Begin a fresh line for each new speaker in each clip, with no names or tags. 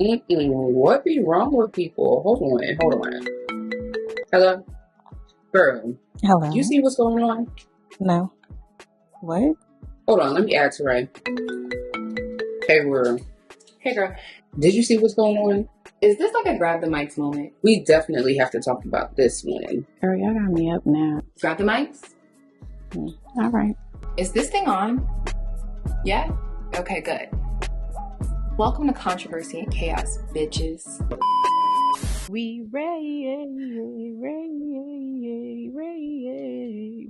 What be wrong with people? Hold on. Hello? Girl,
Hello.
you see what's going on?
No. What?
Hold on, let me add to Ray. Hey, girl.
Hey, girl.
Did you see what's going on?
Is this like a grab the mics moment?
We definitely have to talk about this one.
Girl, y'all got me up now.
Grab the mics?
All right.
Is this thing on? Yeah? Okay, good. Welcome to Controversy and Chaos, bitches.
We ray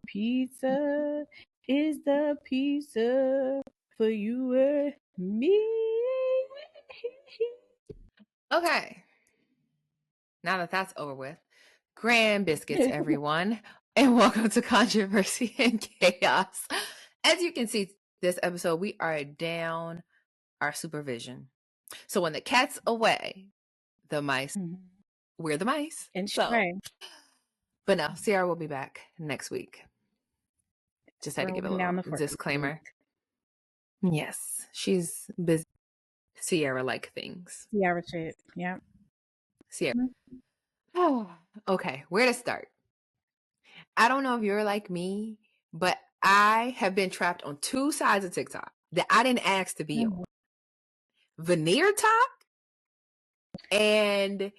pizza is the pizza for you and me.
Okay. Now that that's over with, grand biscuits, everyone, and welcome to Controversy and Chaos. As you can see, this episode, we are down our supervision. So when the cat's away, the mice, we're the mice.
And
so, but no, Sierra will be back next week. Just had to give a little disclaimer. Yes, she's busy. Sierra-like things.
Sierra shit, yeah.
Sierra. Oh, okay, where to start? I don't know if you're like me, but I have been trapped on two sides of TikTok that I didn't ask to be on. VeneerTok and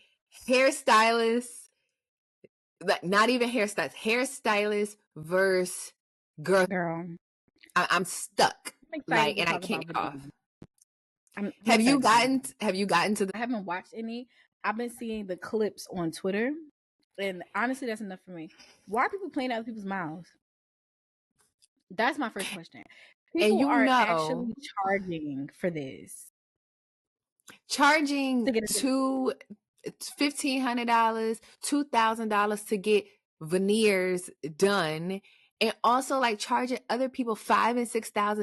Hairstylist, like not even Hairstylist versus girl. I'm stuck, like, and I can't get off. Have you gotten to the?
I haven't watched any. I've been seeing the clips on Twitter, and honestly, that's enough for me. Why are people playing out of people's mouths? That's my first question. People are actually charging for this.
Charging $1,500, $2,000 to get veneers done, and also like charging other people $5,000 and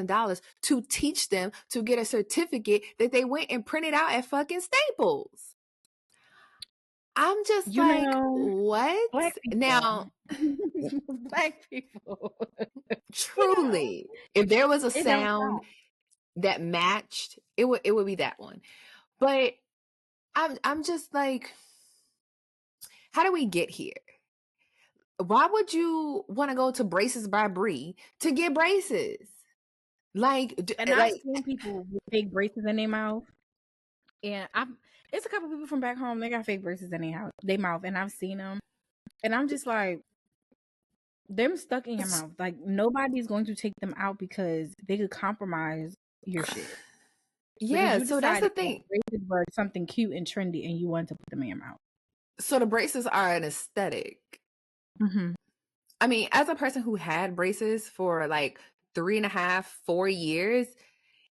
$6,000 to teach them to get a certificate that they went and printed out at fucking Staples. I'm just what?
Black
now,
Black people.
Truly, if there was a sound that matched, it would be that one. But I'm just like, how do we get here? Why would you want to go to Braces by Bree to get braces? Like,
and I've seen people with fake braces in their mouth, and it's a couple people from back home. They got fake braces in their mouth, and I've seen them, and I'm just like, them stuck in your mouth. Like nobody's going to take them out because they could compromise your shit.
Yeah, so that's the thing.
Braces were something cute and trendy, and you want to put them in your mouth.
So the braces are an aesthetic.
Mm-hmm.
I mean, as a person who had braces for like 3.5, 4 years,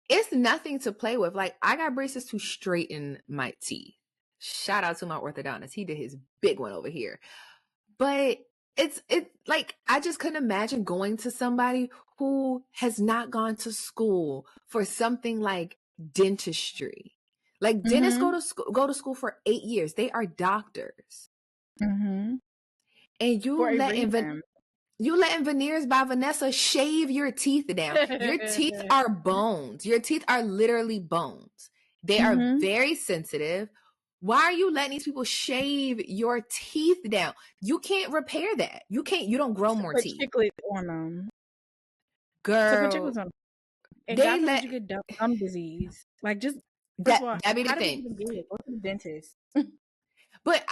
it's nothing to play with. Like, I got braces to straighten my teeth. Shout out to my orthodontist. He did his big one over here. But it's like, I just couldn't imagine going to somebody who has not gone to school for something like dentistry. Like, dentists go to school for 8 years. They are doctors.
Mm-hmm.
And you letting Veneers by Vanessa shave your teeth down. Your teeth are bones. Your teeth are literally bones. They are very sensitive. Why are you letting these people shave your teeth down? You can't repair that. You don't grow more teeth.
Particularly on them.
Girl.
So on them. And God forbid you get gum disease. Like, just
that be the thing.
Go to the dentist.
But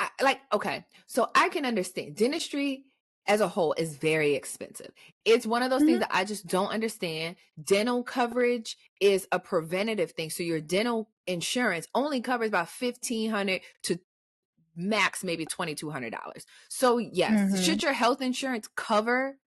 okay, so I can understand dentistry as a whole is very expensive. It's one of those things that I just don't understand. Dental coverage is a preventative thing. So your dental insurance only covers about $1,500 to max maybe $2,200. So yes, should your health insurance cover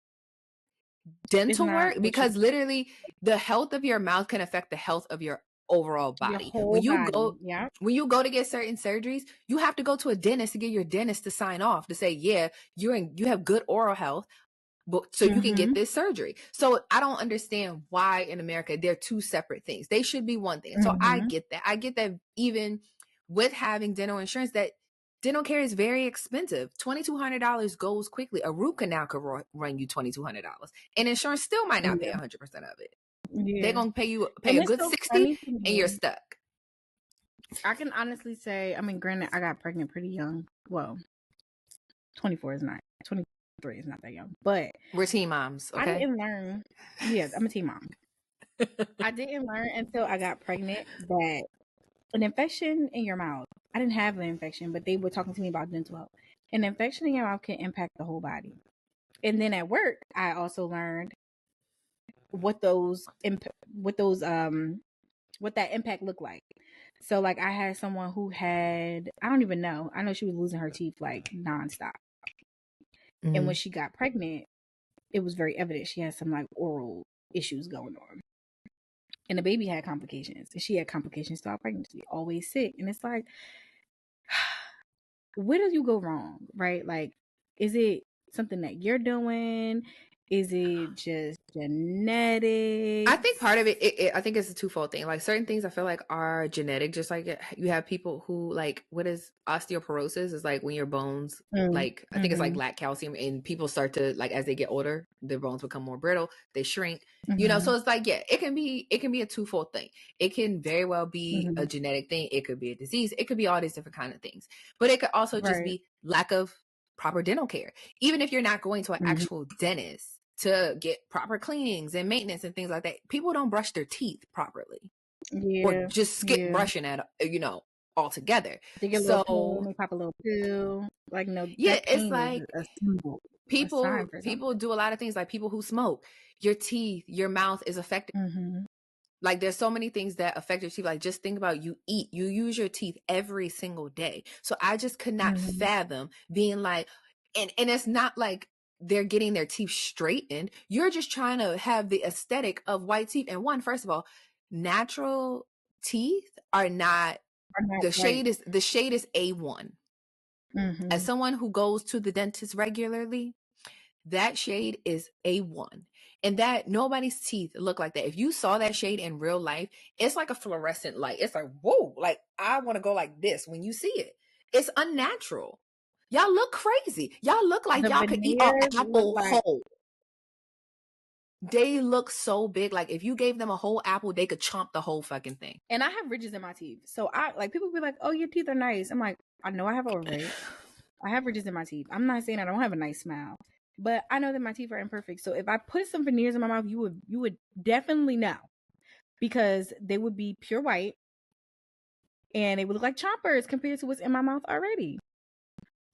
dental work? Because literally the health of your mouth can affect the health of your overall body. When you go to get certain surgeries, you have to go to a dentist to get your dentist to sign off to say, yeah, you have good oral health, but so you can get this surgery. So I don't understand why in America they're two separate things. They should be one thing. So I get that. I get that even with having dental insurance, that dental care is very expensive. $2,200 goes quickly. A root canal could run you $2,200, and insurance still might not pay 100% of it. Yeah. They're gonna pay a good 60, and you're stuck.
I can honestly say, I mean, granted, I got pregnant pretty young. Well, 24 is not, 23 is not that young, but
We're teen moms, okay?
I didn't learn. Yes, I'm a teen mom. I didn't learn until I got pregnant that an infection in your mouth, I didn't have an infection, but they were talking to me about dental health. An infection in your mouth can impact the whole body. And then at work, I also learned what that impact looked like. So like I had someone who had, I don't even know. I know she was losing her teeth like nonstop.
Mm-hmm.
And when she got pregnant, it was very evident she had some like oral issues going on. And the baby had complications. And she had complications throughout pregnancy, always sick. And it's like, where do you go wrong? Right? Like, is it something that you're doing? Is it just genetic?
I think part of it, I think it's a twofold thing. Like certain things I feel like are genetic, just like you have people who like, what is osteoporosis? Is like when your bones, like, I think it's like lack calcium, and people start to like, as they get older, their bones become more brittle, they shrink, you know? So it's like, yeah, it can be a twofold thing. It can very well be a genetic thing. It could be a disease. It could be all these different kind of things, but it could also just be lack of proper dental care. Even if you're not going to an actual dentist to get proper cleanings and maintenance and things like that, people don't brush their teeth properly, or just skip brushing at, you know, altogether.
They get a little pain, they pop a little pill, like no,
yeah, it's like
a symbol,
people do a lot of things. Like people who smoke, your teeth, your mouth is affected. Like there's so many things that affect your teeth. Like just think about, you use your teeth every single day. So I just could not fathom being like, and it's not like they're getting their teeth straightened. You're just trying to have the aesthetic of white teeth. And first of all, natural teeth are not the shade is A1. As someone who goes to the dentist regularly, that shade is A1. And that nobody's teeth look like that. If you saw that shade in real life, it's like a fluorescent light. It's like, whoa, like I want to go like this when you see it. It's unnatural. Y'all look crazy. Y'all look like y'all could eat an apple whole. They look so big. Like if you gave them a whole apple, they could chomp the whole fucking thing.
And I have ridges in my teeth. So I like, people be like, oh, your teeth are nice. I'm like, I know I have overlays. I have ridges in my teeth. I'm not saying I don't have a nice smile, but I know that my teeth are imperfect. So if I put some veneers in my mouth, you would definitely know, because they would be pure white and they would look like choppers compared to what's in my mouth already.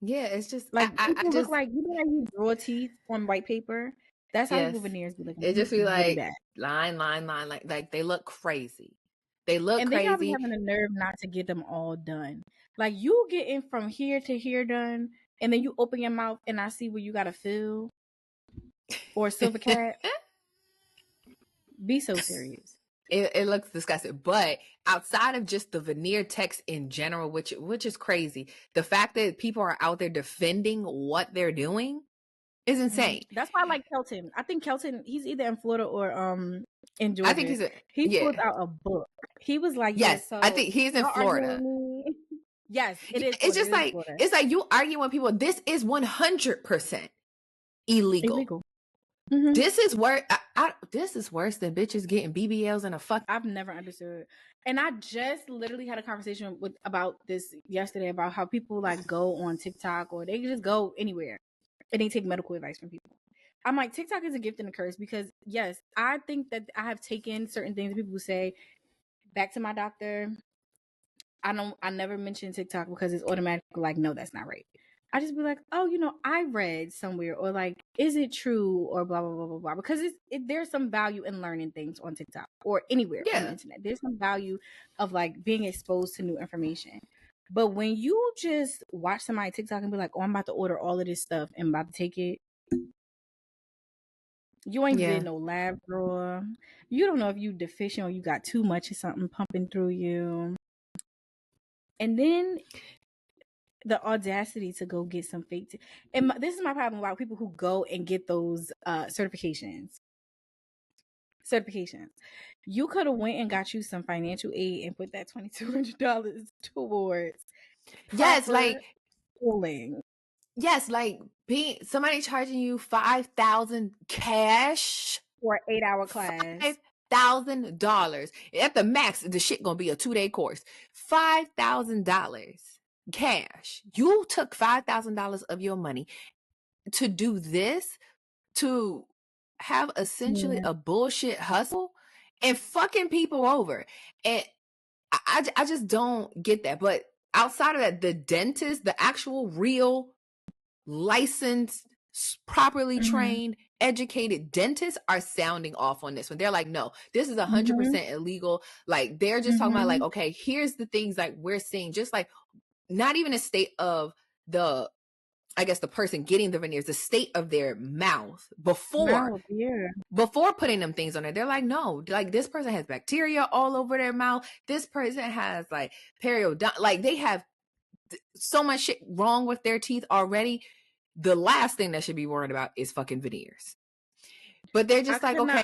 Yeah, it's just
like I just look like, you know how you draw teeth on white paper? That's how people veneers be looking.
It just be like line, like they look crazy. They look crazy. And they
probably having the nerve not to get them all done. Like you getting from here to here done, and then you open your mouth and I see where you gotta fill or silver cat. Be so serious.
It looks disgusting. But outside of just the Veneer Techs in general, which is crazy, the fact that people are out there defending what they're doing is insane.
That's why I like Kelton. I think Kelton, he's either in Florida or in Georgia.
I think
he put out a book. He was like,
yes,
so
I think he's in Florida.
Yes, it is.
It's just like it's like you arguing with people. This is 100% illegal. This is worse. This is worse than bitches getting BBLs in a fuck.
I've never understood. And I just literally had a conversation about this yesterday, about how people like go on TikTok, or they just go anywhere and they take medical advice from people. I'm like, TikTok is a gift and a curse, because yes, I think that I have taken certain things that people say back to my doctor. I never mention TikTok because it's automatically like, no, that's not right. I just be like, oh, you know, I read somewhere, or like, is it true, or blah, blah, blah, blah, blah. Because there's some value in learning things on TikTok or anywhere on the internet. There's some value of like being exposed to new information. But when you just watch somebody TikTok and be like, oh, I'm about to order all of this stuff and I'm about to take it, you ain't getting no lab drawer. You don't know if you deficient or you got too much of something pumping through you. And then the audacity to go get some fake and this is my problem about people who go and get those certifications. You could have went and got you some financial aid and put that $2,200 towards
like
schooling.
Yes, like somebody charging you $5,000 cash
for an 8-hour class.
$5,000. At the max, the shit gonna be a 2-day course. $5,000 cash. You took $5,000 of your money to do this, to have essentially a bullshit hustle and fucking people over. And I just don't get that. But outside of that, the dentist, the actual real licensed, properly trained, educated dentists are sounding off on this one. They're like, no, this is 100% illegal. Like, they're just talking about like, okay, here's the things like we're seeing, just like not even a state of the, I guess, the person getting the veneers, the state of their mouth before putting them things on it. They're like, no, like this person has bacteria all over their mouth. This person has like periodont, like they have so much shit wrong with their teeth already. The last thing that should be worried about is fucking veneers. But they're just like, okay,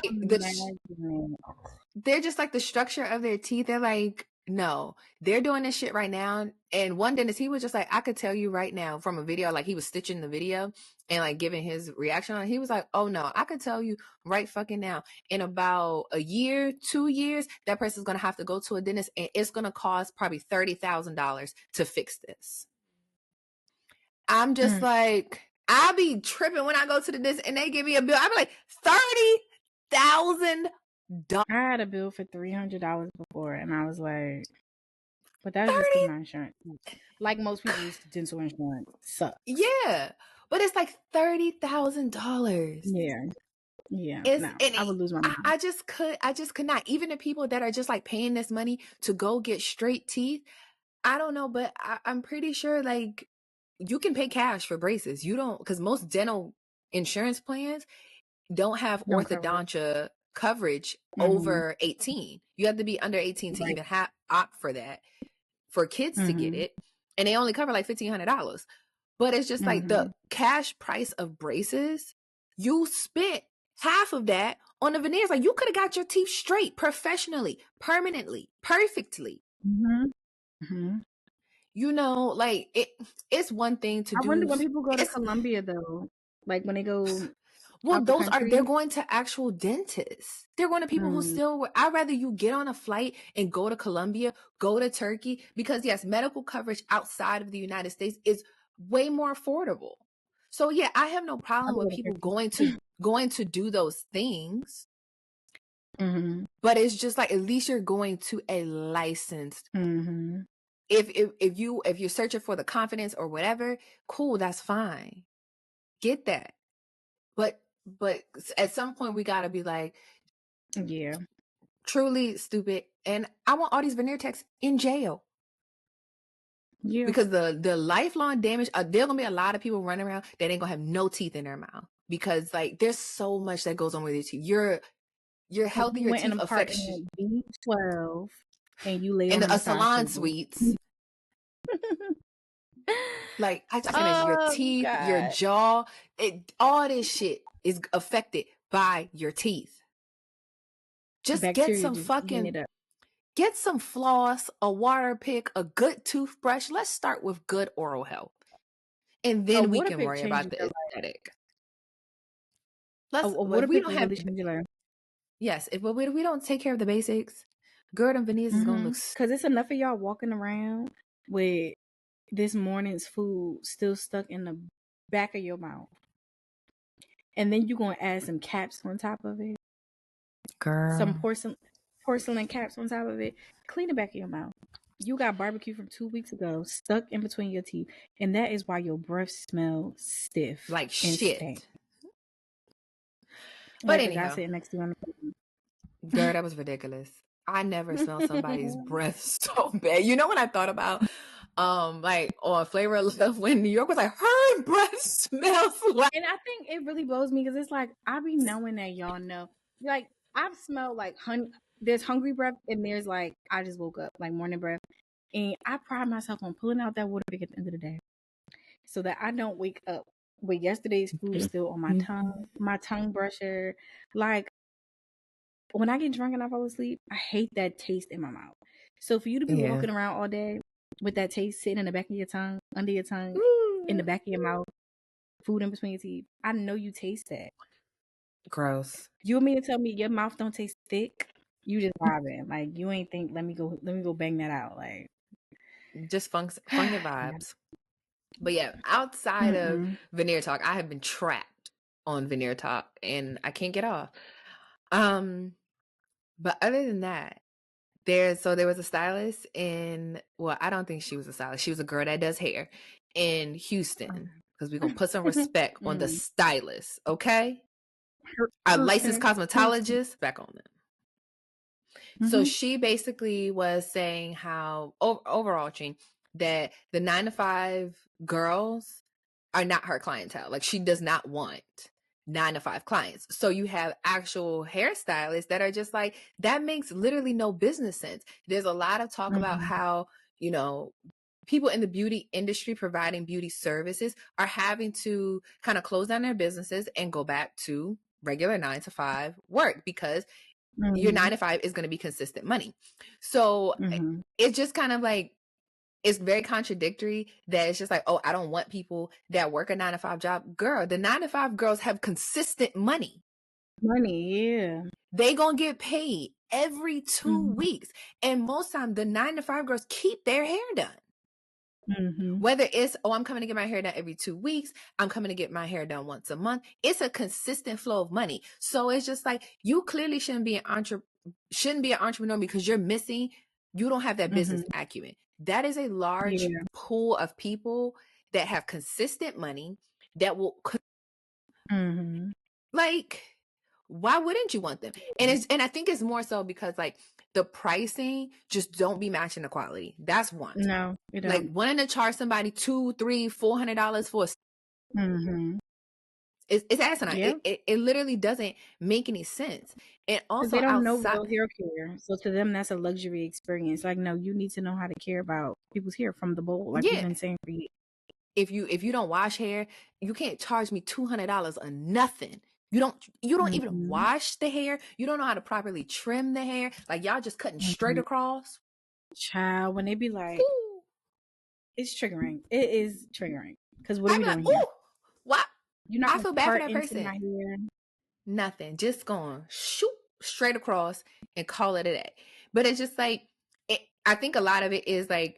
they're just like the structure of their teeth. They're like, no, they're doing this shit right now. And one dentist, he was just like, I could tell you right now from a video, like he was stitching the video and like giving his reaction on it. He was like, oh no, I could tell you right fucking now, in about a year, 2 years, that person's going to have to go to a dentist and it's going to cost probably $30,000 to fix this. I'm just like, I'll be tripping when I go to the dentist and they give me a bill. I'll be like, $30,000.
I had a bill for $300 before, and I was like, but that's just because my insurance, like most people's dental insurance, sucks.
Yeah, but it's like $30,000.
Yeah. No, I would lose my money.
I just could not. Even the people that are just like paying this money to go get straight teeth, I don't know, but I'm pretty sure like you can pay cash for braces. You don't, because most dental insurance plans don't have orthodontia coverage over 18. You have to be under 18 to even opt for that, for kids to get it, and they only cover like $1,500. But it's just like the cash price of braces, you spent half of that on the veneers. Like you could have got your teeth straight professionally, permanently, perfectly. You know, like it's one thing to do.
I wonder when people go to Colombia though, like when they go.
Well, they're going to actual dentists. They're going to people who still, I'd rather you get on a flight and go to Colombia, go to Turkey, because yes, medical coverage outside of the United States is way more affordable. So yeah, I have no problem with people going to do those things. But it's just like, at least you're going to a licensed. If you're searching for the confidence or whatever, cool, that's fine. Get that. But at some point we gotta be like, truly stupid. And I want all these Veneer Techs in jail. Yeah. Because the lifelong damage, there gonna be a lot of people running around that ain't gonna have no teeth in their mouth. Because like there's so much that goes on with your teeth. You're healthy, your teeth affects
B12 and you lay
in
on
a salon suites. Like I just your teeth, your jaw, all this shit is affected by your teeth. Just get some floss, a water pick, a good toothbrush. Let's start with good oral health, and then we can worry about the aesthetic. If we don't take care of the basics, girl, and veneers is gonna look.
Because it's enough of y'all walking around with this morning's food still stuck in the back of your mouth, and then you're gonna add some caps on top of it, girl. Some porcelain caps on top of it. Clean the back of your mouth. You got barbecue from 2 weeks ago stuck in between your teeth, and that is why your breath smells stiff
like shit.
Stank.
But anyhow,
I sitting next to you on the phone.
Girl, that was ridiculous. I never smelled somebody's breath so bad. You know what I thought about? Like on Flavor of Love when New York was like, her breath smells like.
And I think it really blows me because it's like I be knowing that y'all know. Like I've smelled like there's hungry breath and there's like I just woke up, like morning breath, and I pride myself on pulling out that water pick at the end of the day so that I don't wake up with yesterday's food still on my tongue brusher. Like when I get drunk and I fall asleep, I hate that taste in my mouth. So for you to be walking around all day with that taste sitting in the back of your tongue, under your tongue, in the back of your mouth, food in between your teeth, I know you taste that.
Gross.
You want me to tell me your mouth don't taste thick? You just vibing. Like you ain't think, let me go bang that out. Like
Just funky vibes. But yeah, outside of VeneerTok, I have been trapped on VeneerTok and I can't get off. But other than that, there was a stylist in, well, I don't think she was a stylist. She was a girl that does hair in Houston, because we're gonna put some respect on the stylist, okay? Our licensed cosmetologist, back on them. So she basically was saying how overarching that the 9 to 5 girls are not her clientele. Like, she does not want 9 to 5 clients. So you have actual hairstylists that are just like, that makes literally no business sense. There's a lot of talk about how, you know, people in the beauty industry providing beauty services are having to kind of close down their businesses and go back to regular 9 to 5 work, because your 9 to 5 is going to be consistent money. So it's just kind of like, it's very contradictory that it's just like, oh, I don't want people that work a 9 to 5 job. Girl, the 9 to 5 girls have consistent money.
Yeah.
They gonna get paid every 2 weeks. And most time the 9 to 5 girls keep their hair done. Whether it's, oh, I'm coming to get my hair done every 2 weeks, I'm coming to get my hair done once a month. It's a consistent flow of money. So it's just like, you clearly shouldn't be an entrepreneur because you don't have that business acumen. That is a large pool of people that have consistent money that will like, why wouldn't you want them? And I think it's more so because like the pricing just don't be matching the quality. That's one.
No, it don't.
Like, wanting to charge somebody $200, $300, $400 for it's asinine. It literally doesn't make any sense. And also,
they don't know real hair care, so to them that's a luxury experience. Like, no, you need to know how to care about people's hair from the bowl, like we've been saying for years.
If you don't wash hair, you can't charge me $200 or nothing. You don't even wash the hair. You don't know how to properly trim the hair. Like, y'all just cutting straight across.
Child, when they be like, ooh, it's triggering. It is triggering. Because what are we doing here?
What?
I
feel bad for that person. Nothing. Just going shoot straight across and call it a day. But it's just like, I think a lot of it is like,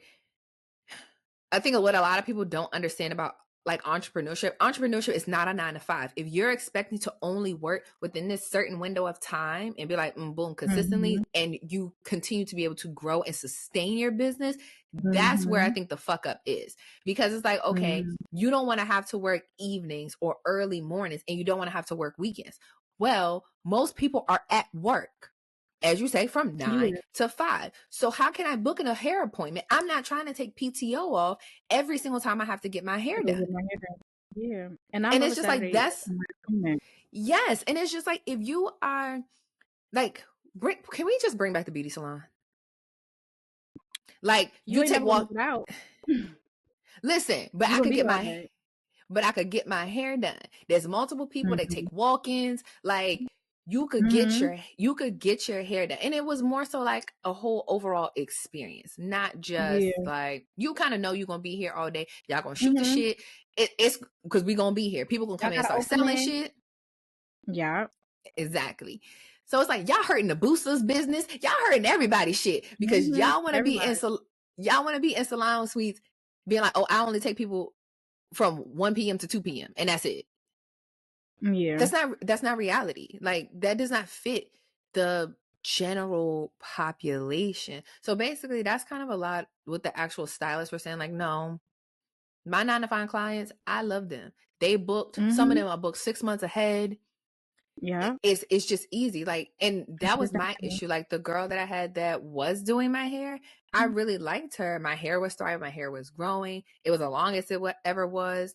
I think what a lot of people don't understand about like entrepreneurship is not a 9 to 5. If you're expecting to only work within this certain window of time and be like, boom, consistently, and you continue to be able to grow and sustain your business, that's where I think the fuck up is. Because it's like, okay, you don't want to have to work evenings or early mornings, and you don't want to have to work weekends. Well, most people are at work, as you say, from 9 to 5. So how can I book in a hair appointment? I'm not trying to take PTO off every single time I have to get my hair done.
Yeah.
And it's just like, that's, yes. And it's just like, if you are like, can we just bring back the beauty salon? Like, you take walk out. Listen, but I could get I could get my hair done. There's multiple people that take walk-ins. Like, you could get your hair done. And it was more so like a whole overall experience, not just like, you kind of know you're gonna be here all day, y'all gonna shoot the shit. It's because we gonna be here, people gonna come in and start selling shit. Exactly. So it's like, y'all hurting the boosters business, y'all hurting everybody's shit, because y'all want to be in salon suites being like, oh, I only take people from 1 p.m. to 2 p.m. and that's it. That's not reality. Like, that does not fit the general population. So basically, that's kind of a lot what the actual stylists were saying. Like, no, my 9 to 5 clients, I love them. They booked, some of them are booked 6 months ahead. It's just easy. Like, and that was my issue. Like, the girl that I had that was doing my hair, I really liked her. My hair was thriving, my hair was growing. It was the longest it ever was.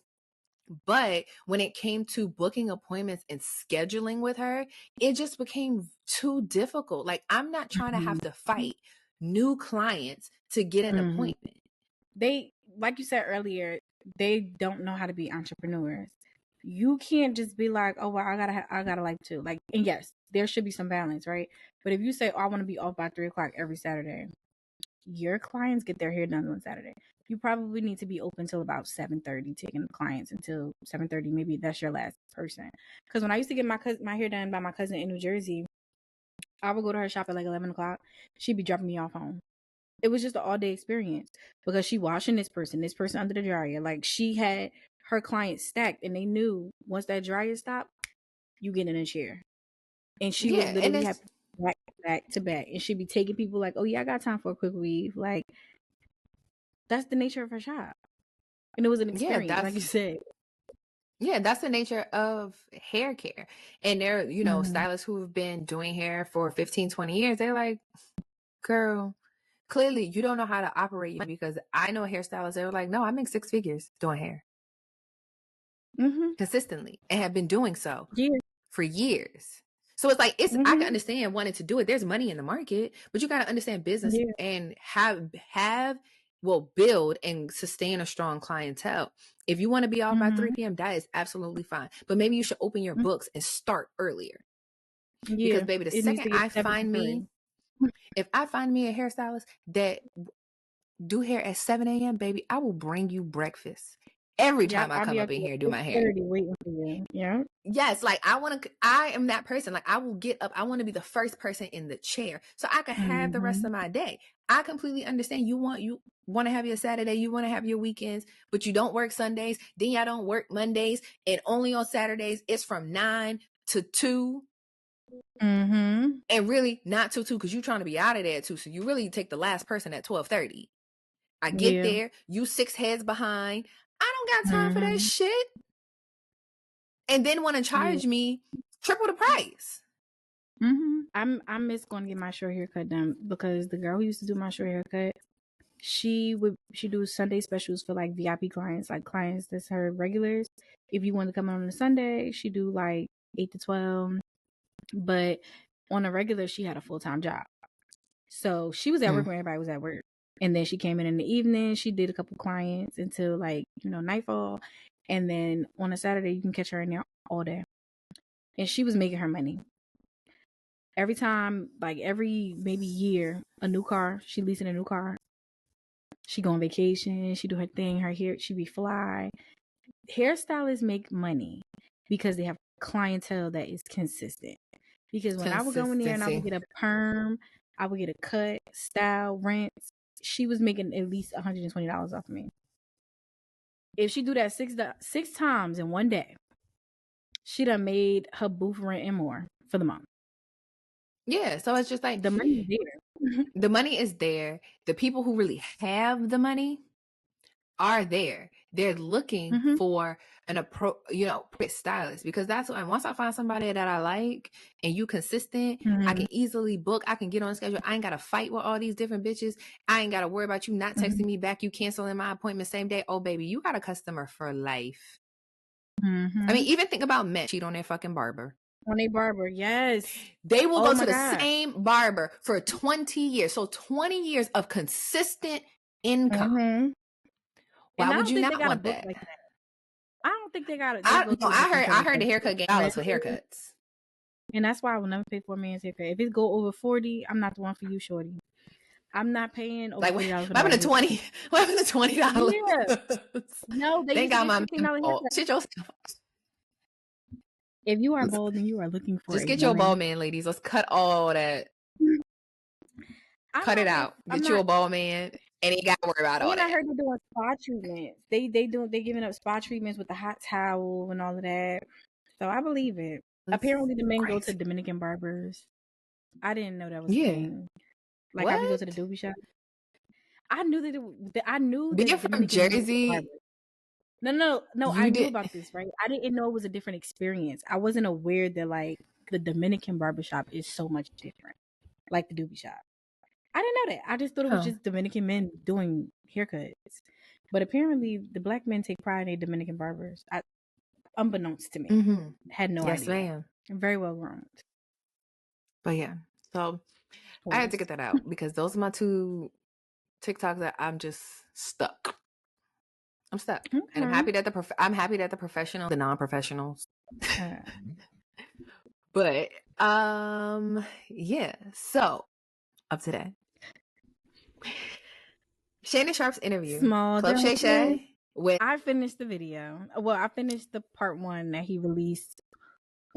But when it came to booking appointments and scheduling with her, it just became too difficult. Like, I'm not trying to have to fight new clients to get an appointment.
They, like you said earlier, they don't know how to be entrepreneurs. You can't just be like, oh, well, I gotta like to like, and yes, there should be some balance, right? But if you say, oh, I want to be off by 3:00 every Saturday, your clients get their hair done on Saturday. You probably need to be open till about 7:30, taking clients until 7:30. Maybe that's your last person. Because when I used to get my hair done by my cousin in New Jersey, I would go to her shop at like 11 o'clock. She'd be dropping me off home. It was just an all day experience because she washing this person under the dryer. Like she had her clients stacked, and they knew once that dryer stopped, you get in a chair. And she would
Yeah, and
literally have
it's
back to back, and she'd be taking people like, "Oh yeah, I got time for a quick weave." Like that's the nature of her shop, and it was an experience, like you said.
Yeah, that's the nature of hair care. And there, you know, stylists who have been doing hair for 15, 20 years, they're like, girl, clearly you don't know how to operate, because I know hairstylists, they were like, no, I make 6 figures doing hair consistently and have been doing so for years. So it's like, I can understand wanting to do it. There's money in the market, but you got to understand business and build and sustain a strong clientele. If you want to be off by 3 p.m., that is absolutely fine. But maybe you should open your books and start earlier. Because baby, the second I find me, if I find me a hairstylist that do hair at 7 a.m., baby, I will bring you breakfast every time I come up in here and do my hair.
Waiting for you. Yeah.
Yes, like I am that person. Like I will get up. I want to be the first person in the chair so I can have the rest of my day. I completely understand. You want to have your Saturday, you want to have your weekends, but you don't work Sundays. Then y'all don't work Mondays, and only on Saturdays it's from 9 to 2. And really not till 2 because you're trying to be out of there at 2. So you really take the last person at 12:30. I get there, you 6 heads behind. I don't got time for that shit. And then want to charge me triple the price.
I'm just going to get my short haircut done because the girl who used to do my short haircut, she do Sunday specials for like VIP clients, like clients that's her regulars. If you want to come on a Sunday, she do like 8 to 12. But on a regular, she had a full-time job. So she was at work when everybody was at work. And then she came in the evening. She did a couple clients until like, nightfall. And then on a Saturday, you can catch her in there all day. And she was making her money. Every time, like every maybe year, a new car. She leasing a new car. She go on vacation. She do her thing. Her hair, she be fly. Hairstylists make money because they have clientele that is consistent. Because when I would go in there and I would get a perm, I would get a cut, style, rinse, she was making at least $120 off of me. If she do that six times in one day, she done made her booth rent and more for the month.
Yeah, so it's just like
the money is there.
The money is there. The people who really have the money are there. They're looking for an stylist, because that's what, once I find somebody that I like and you consistent, I can easily book. I can get on schedule. I ain't got to fight with all these different bitches. I ain't got to worry about you not texting me back. You canceling my appointment same day. Oh, baby, you got a customer for life. I mean, even think about men cheat on their fucking barber.
On a barber, yes.
They will go to the same barber for 20 years. So 20 years of consistent income. Why would you not want that?
Like that? I don't think they got it.
I heard the haircut game dollars for haircuts.
And that's why I will never pay for a man's haircut. If it go over 40, I'm not the one for you, shorty. I'm not paying over $40.
What happened to 20? What happened to $20?
Yeah. No, they got my
shit yourself.
If you are bald and you are looking for
just get your bald man, ladies. Let's cut all that. Cut it out. Get you a bald man, and you got to worry about all that.
I heard they're doing spa treatments. They giving up spa treatments with the hot towel and all of that. So I believe it. Apparently, the men go to Dominican barbers. I didn't know that was a thing. Like I could go to the doobie shop. I knew that. I knew that.
Being from Jersey.
No. I knew about this, right? I didn't know it was a different experience. I wasn't aware that like the Dominican barbershop is so much different, like the doobie shop. I didn't know that. I just thought it was just Dominican men doing haircuts. But apparently, the black men take pride in their Dominican barbers. Unbeknownst to me, had no idea. Yes, ma'am. Very well groomed.
But yeah, so I had to get that out because those are my 2 TikToks that I'm just stuck. I'm stuck, and I'm happy that the professionals, the non-professionals. But yeah. So up to that, Shannon Sharp's interview, Club Shay Shay.
I finished the video. Well, I finished the part 1 that he released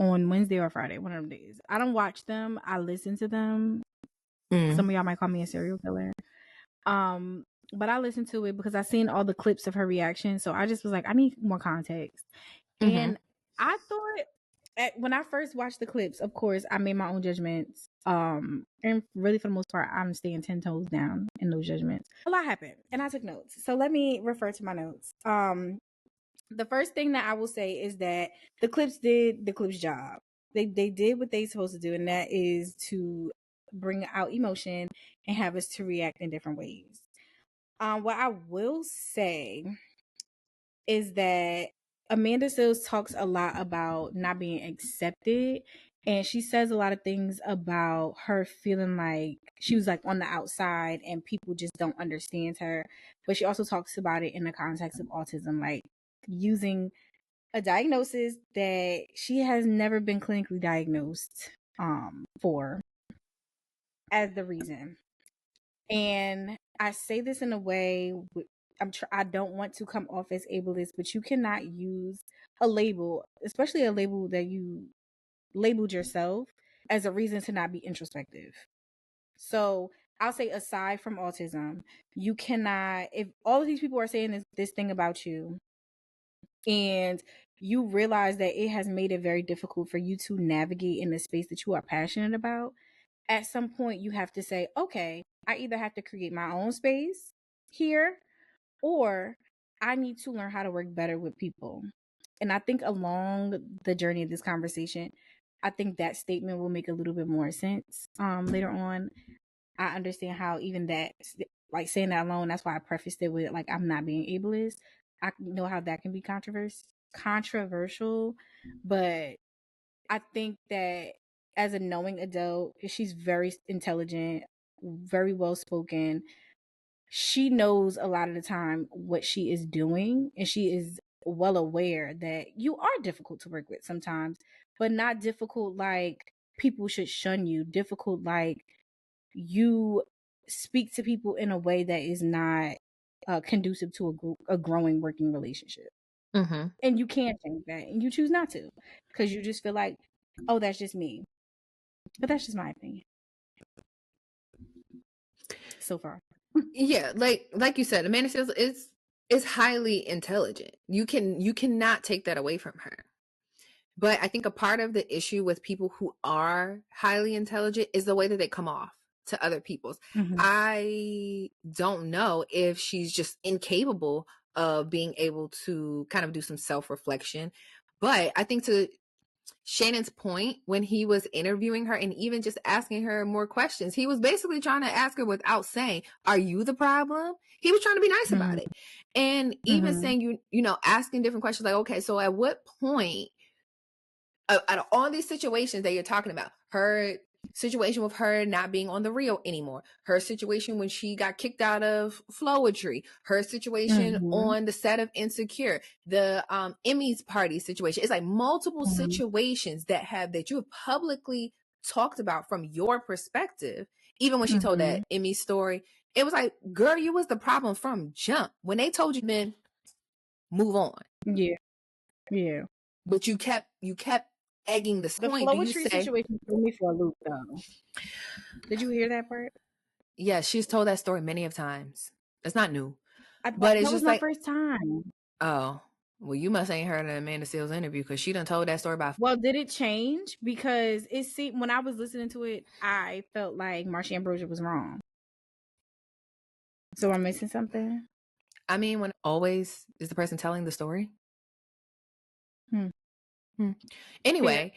on Wednesday or Friday, one of them days. I don't watch them. I listen to them. Some of y'all might call me a serial killer. But I listened to it because I seen all the clips of her reaction. So I just was like, I need more context. And I thought when I first watched the clips, of course, I made my own judgments. And really for the most part, I'm staying 10 toes down in those judgments. A lot happened and I took notes. So let me refer to my notes. The first thing that I will say is that the clips did the clips job. They did what they supposed to do, and that is to bring out emotion and have us to react in different ways. What I will say is that Amanda Seales talks a lot about not being accepted, and she says a lot of things about her feeling like she was like on the outside and people just don't understand her. But she also talks about it in the context of autism, like using a diagnosis that she has never been clinically diagnosed for as the reason. And I say this in a way, I don't want to come off as ableist, but you cannot use a label, especially a label that you labeled yourself, as a reason to not be introspective. So I'll say, aside from autism, you cannot, if all of these people are saying this thing about you, and you realize that it has made it very difficult for you to navigate in the space that you are passionate about, at some point you have to say, okay, I either have to create my own space here, or I need to learn how to work better with people. And I think along the journey of this conversation, I think that statement will make a little bit more sense later on. I understand how even that, like saying that alone, that's why I prefaced it with like, I'm not being ableist. I know how that can be controversial, but I think that as a knowing adult, she's very intelligent, very well spoken. She knows a lot of the time what she is doing, and she is well aware that you are difficult to work with sometimes, but not difficult like people should shun you, difficult like you speak to people in a way that is not conducive to a growing working relationship. And you can't change that, and you choose not to, because you just feel like, oh, that's just me. But that's just my opinion so far.
Yeah, like you said, Amanda Seales is highly intelligent. You cannot take that away from her. But I think a part of the issue with people who are highly intelligent is the way that they come off to other people's. I don't know if she's just incapable of being able to kind of do some self-reflection. But I think, to Shannon's point, when he was interviewing her and even just asking her more questions, he was basically trying to ask her without saying, are you the problem? He was trying to be nice about it. And even saying, you know, asking different questions like, okay, so at what point, out of all these situations that you're talking about, her situation with her not being on the reel anymore, her situation when she got kicked out of Flowetry, her situation on the set of Insecure, the Emmys party situation, it's like multiple situations that you have publicly talked about from your perspective. Even when she told that Emmy story, it was like, girl, you was the problem from jump. When they told you, men, move on.
Yeah.
But you kept egging the point.
The Flowetry situation threw me for a loop, though. Did you hear that part?
Yeah, she's told that story many of times. It's not new, but it's
that
just
was
like
my first time.
Oh, well, you must ain't heard of Amanda Seales interview, because she done told that story about.
Well, did it change? Because it seemed, when I was listening to it, I felt like Marsha Ambrosius was wrong. So I'm missing something.
I mean, when always is the person telling the story. Anyway,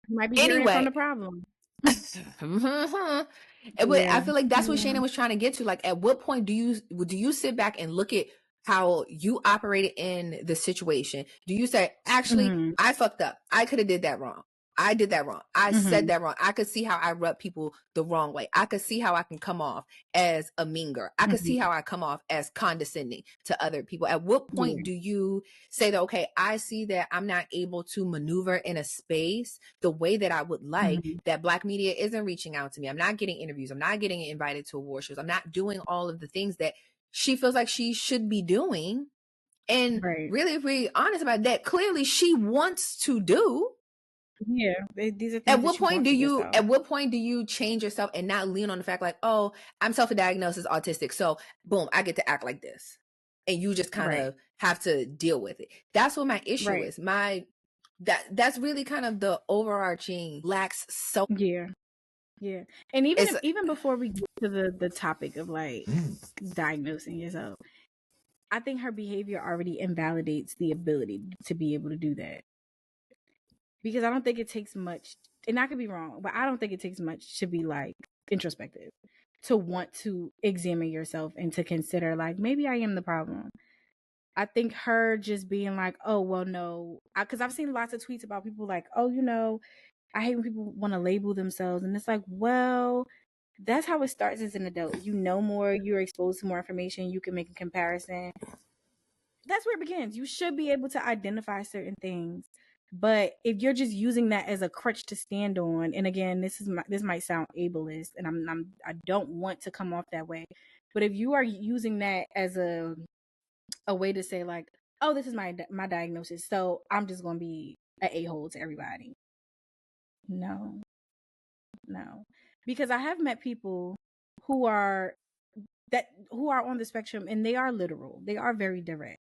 might be hearing from the problem.
But I feel like that's what Shannon was trying to get to. Like, at what point do you sit back and look at how you operated in the situation? Do you say, actually, I fucked up. I could have did that wrong. I did that wrong. I said that wrong. I could see how I rub people the wrong way. I could see how I can come off as a mean girl. I could see how I come off as condescending to other people. At what point do you say that, okay, I see that I'm not able to maneuver in a space the way that I would like, that Black media isn't reaching out to me. I'm not getting interviews. I'm not getting invited to award shows. I'm not doing all of the things that she feels like she should be doing. And really, if we're honest about that, clearly she wants to do.
Yeah, these are things
At
that
what
you
point
want
do
for
you
yourself.
at what point do you change yourself and not lean on the fact like, oh, I'm self-diagnosed as autistic, so boom, I get to act like this, and you just kind
Right.
of have to deal with it. That's what my issue
Right.
is. That's really kind of the overarching lacks self.
Yeah. Yeah. And even before we get to the topic of like diagnosing yourself, I think her behavior already invalidates the ability to be able to do that. Because I don't think it takes much, and I could be wrong, but I don't think it takes much to be like introspective, to want to examine yourself and to consider like maybe I am the problem. I think her just being like, oh, well, no, because I've seen lots of tweets about people like, oh, I hate when people want to label themselves. And it's like, well, that's how it starts as an adult. You know more, you're exposed to more information, you can make a comparison. That's where it begins. You should be able to identify certain things. But if you're just using that as a crutch to stand on, and again, this might sound ableist, and I don't want to come off that way. But if you are using that as a way to say like, oh, this is my diagnosis, so I'm just gonna be an a-hole to everybody. No, because I have met people who are on the spectrum, and they are literal. They are very direct.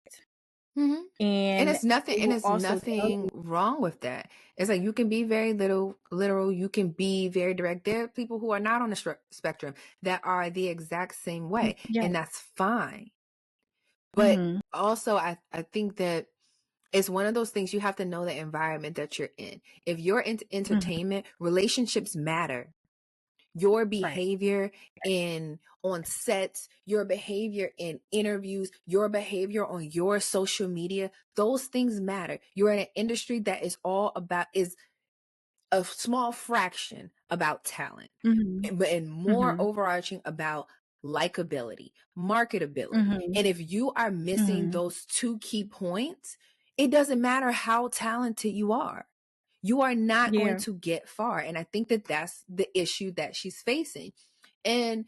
Mm-hmm. And it's nothing
you,
wrong with that. It's like you can be very literal, you can be very direct. There are people who are not on the spectrum that are the exact same way,
yes.
and that's fine. But also, I think that it's one of those things you have to know the environment that you're in. If you're into entertainment, relationships matter. Your behavior on sets, your behavior in interviews, your behavior on your social media, those things matter. You're in an industry that is a small fraction about talent, and more overarching about likability, marketability. And if you are missing those two key points, it doesn't matter how talented you are. You are not going to get far. And I think that that's the issue that she's facing. And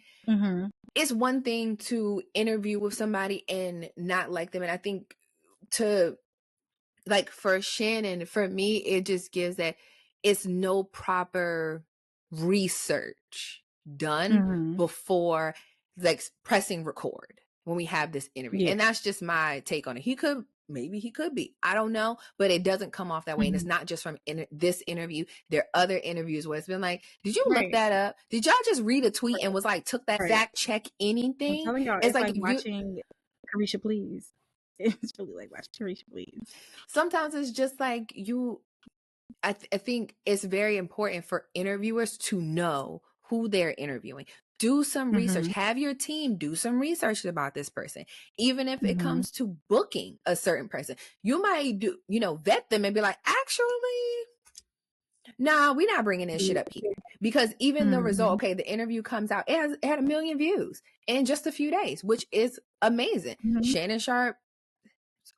it's one thing to interview with somebody and not like them. And I think for Shannon, for me, it just gives that it's no proper research done before like pressing record when we have this interview. And that's just my take on it. Maybe he could be, I don't know, but it doesn't come off that way. And it's not just from this interview. There are other interviews where it's been like, did you look that up? Did y'all just read a tweet and was like, took that fact check anything?
I'm telling y'all, it's like watching Carisha Please. It's really like watching Carisha Please.
Sometimes it's just like I think it's very important for interviewers to know who they're interviewing. Do some research. Have your team do some research about this person. Even if it comes to booking a certain person, you might vet them and be like, actually, nah, we're not bringing this shit up here. Because even the result, okay, the interview comes out, it had 1 million views in just a few days, which is amazing. Shannon Sharp,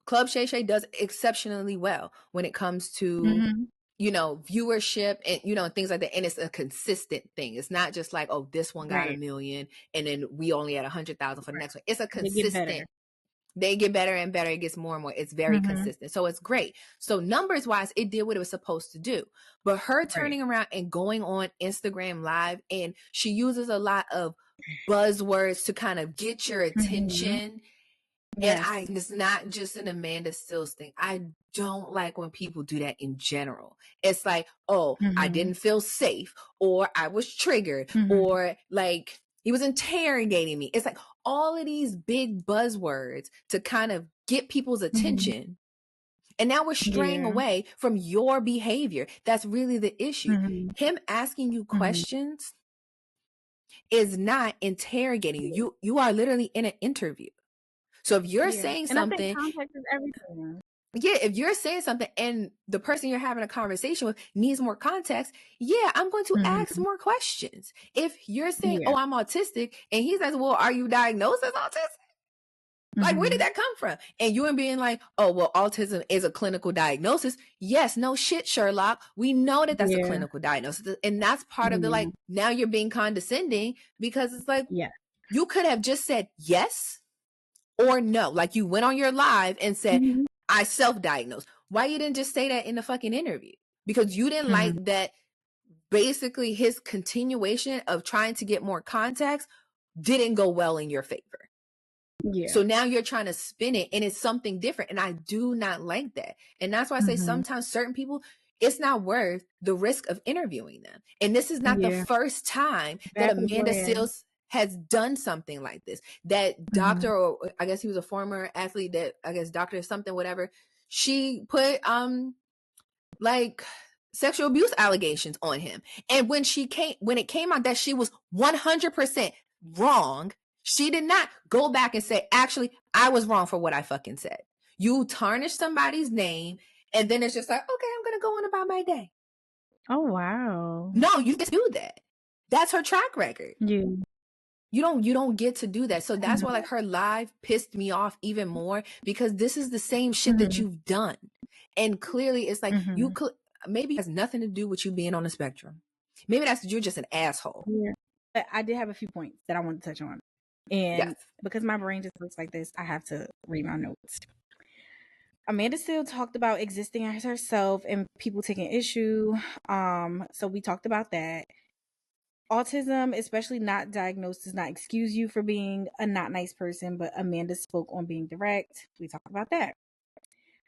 Club Shay Shay does exceptionally well when it comes to viewership and things like that. And it's a consistent thing. It's not just like, oh, this one got 1 million and then we only had 100,000 for the next one. It's a consistent. They get better and better. It gets more and more. It's very consistent. So it's great. So numbers wise, it did what it was supposed to do. But her turning around and going on Instagram Live, and she uses a lot of buzzwords to kind of get your attention. And it's not just an Amanda Stills thing. I don't like when people do that in general. It's like, oh, I didn't feel safe, or I was triggered, or like he was interrogating me. It's like all of these big buzzwords to kind of get people's attention. And now we're straying away from your behavior. That's really the issue. Him asking you questions is not interrogating you. You are literally in an interview. So if you're saying something,
and I think context is everything.
If you're saying something and the person you're having a conversation with needs more context, I'm going to ask more questions. If you're saying, oh, I'm autistic, and he says, well, are you diagnosed as autistic? Like, where did that come from? And you being like, oh, well, autism is a clinical diagnosis. Yes, no shit, Sherlock. We know that that's a clinical diagnosis. And that's part of the, like, now you're being condescending, because it's like, you could have just said yes or no. Like, you went on your live and said, I self-diagnosed. Why you didn't just say that in the fucking interview? because you didn't like that. Basically, his continuation of trying to get more contacts didn't go well in your favor.
Yeah.
So now you're trying to spin it and it's something different. And I do not like that. And that's why I say sometimes certain people, it's not worth the risk of interviewing them. And this is not the first time that Amanda Seales has done something like this. That doctor, or I guess he was a former athlete, that I guess doctor or something, whatever, she put like sexual abuse allegations on him. And when it came out that she was 100% wrong, she did not go back and say, actually, I was wrong for what I fucking said. You tarnish somebody's name, and then it's just like, okay, I'm going to go on about my day.
Oh, wow.
No, you just do that. That's her track record.
Yeah.
You don't get to do that. So that's why like her live pissed me off even more, because this is the same shit that you've done. And clearly it's like you could, maybe it has nothing to do with you being on the spectrum. Maybe you're just an asshole.
Yeah. But I did have a few points that I wanted to touch on. And because my brain just looks like this, I have to read my notes. Amanda still talked about existing as herself and people taking issue. So we talked about that. Autism, especially not diagnosed, does not excuse you for being a not nice person, but Amanda spoke on being direct. We talked about that.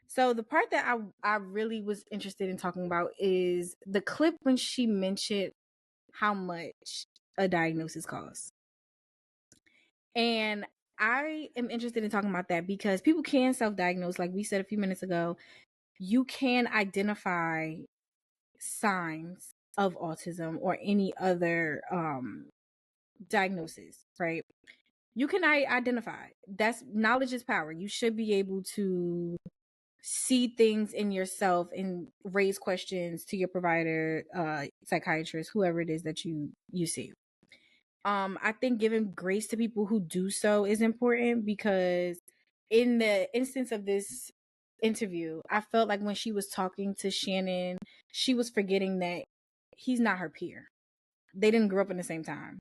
So the part that I really was interested in talking about is the clip when she mentioned how much a diagnosis costs. And I am interested in talking about that because people can self-diagnose. Like we said a few minutes ago, you can identify signs of autism or any other diagnosis, right? You can identify. That's knowledge is power. You should be able to see things in yourself and raise questions to your provider, psychiatrist, whoever it is that you see. I think giving grace to people who do so is important, because in the instance of this interview, I felt like when she was talking to Shannon, she was forgetting that he's not her peer. They didn't grow up in the same time.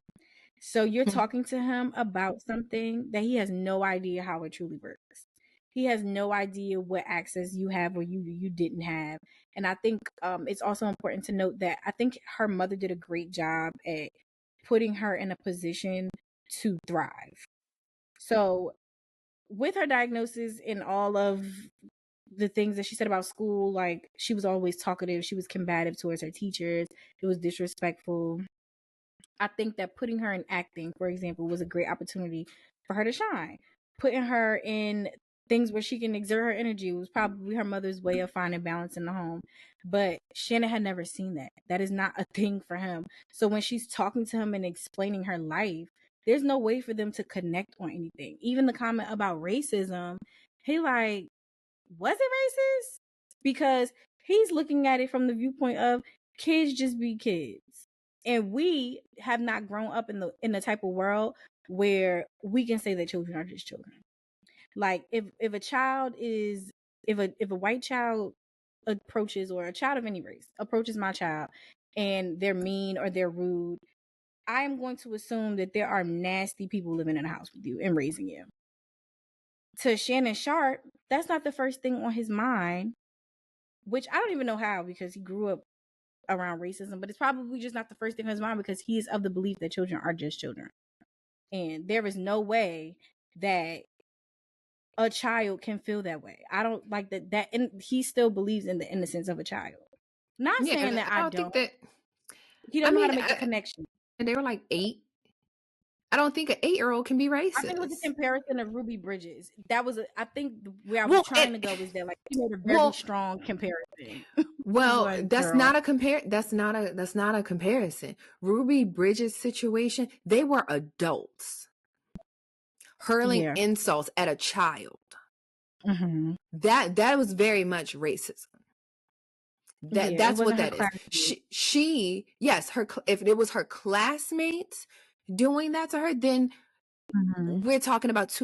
So you're talking to him about something that he has no idea how it truly works. He has no idea what access you have or you didn't have. And I think it's also important to note that I think her mother did a great job at putting her in a position to thrive. So with her diagnosis and all of the things that she said about school, like she was always talkative, she was combative towards her teachers, it was disrespectful. I think that putting her in acting, for example, was a great opportunity for her to shine. Putting her in things where she can exert her energy was probably her mother's way of finding balance in the home. But Shannon had never seen that. That is not a thing for him. So when she's talking to him and explaining her life, there's no way for them to connect on anything. Even the comment about racism, he like, was it racist? Because he's looking at it from the viewpoint of kids just be kids. And we have not grown up in the type of world where we can say that children are just children. Like if a child is if a white child approaches, or a child of any race approaches my child and they're mean or they're rude, I am going to assume that there are nasty people living in a house with you and raising you. To Shannon Sharp, that's not the first thing on his mind, which I don't even know how, because he grew up around racism, but it's probably just not the first thing on his mind because he is of the belief that children are just children. And there is no way that a child can feel that way. I don't like that and he still believes in the innocence of a child. Not saying that I don't think that he doesn't know how to make the connection.
And they were like 8. I don't think an 8-year-old can be racist.
I think it was a comparison of Ruby Bridges. That was I think where I was trying to go was that like he made a very strong comparison.
Well, that's not a comparison. Ruby Bridges' situation, they were adults hurling insults at a child. That was very much racism. That's what that is. She if it was her classmates doing that to her, then we're talking about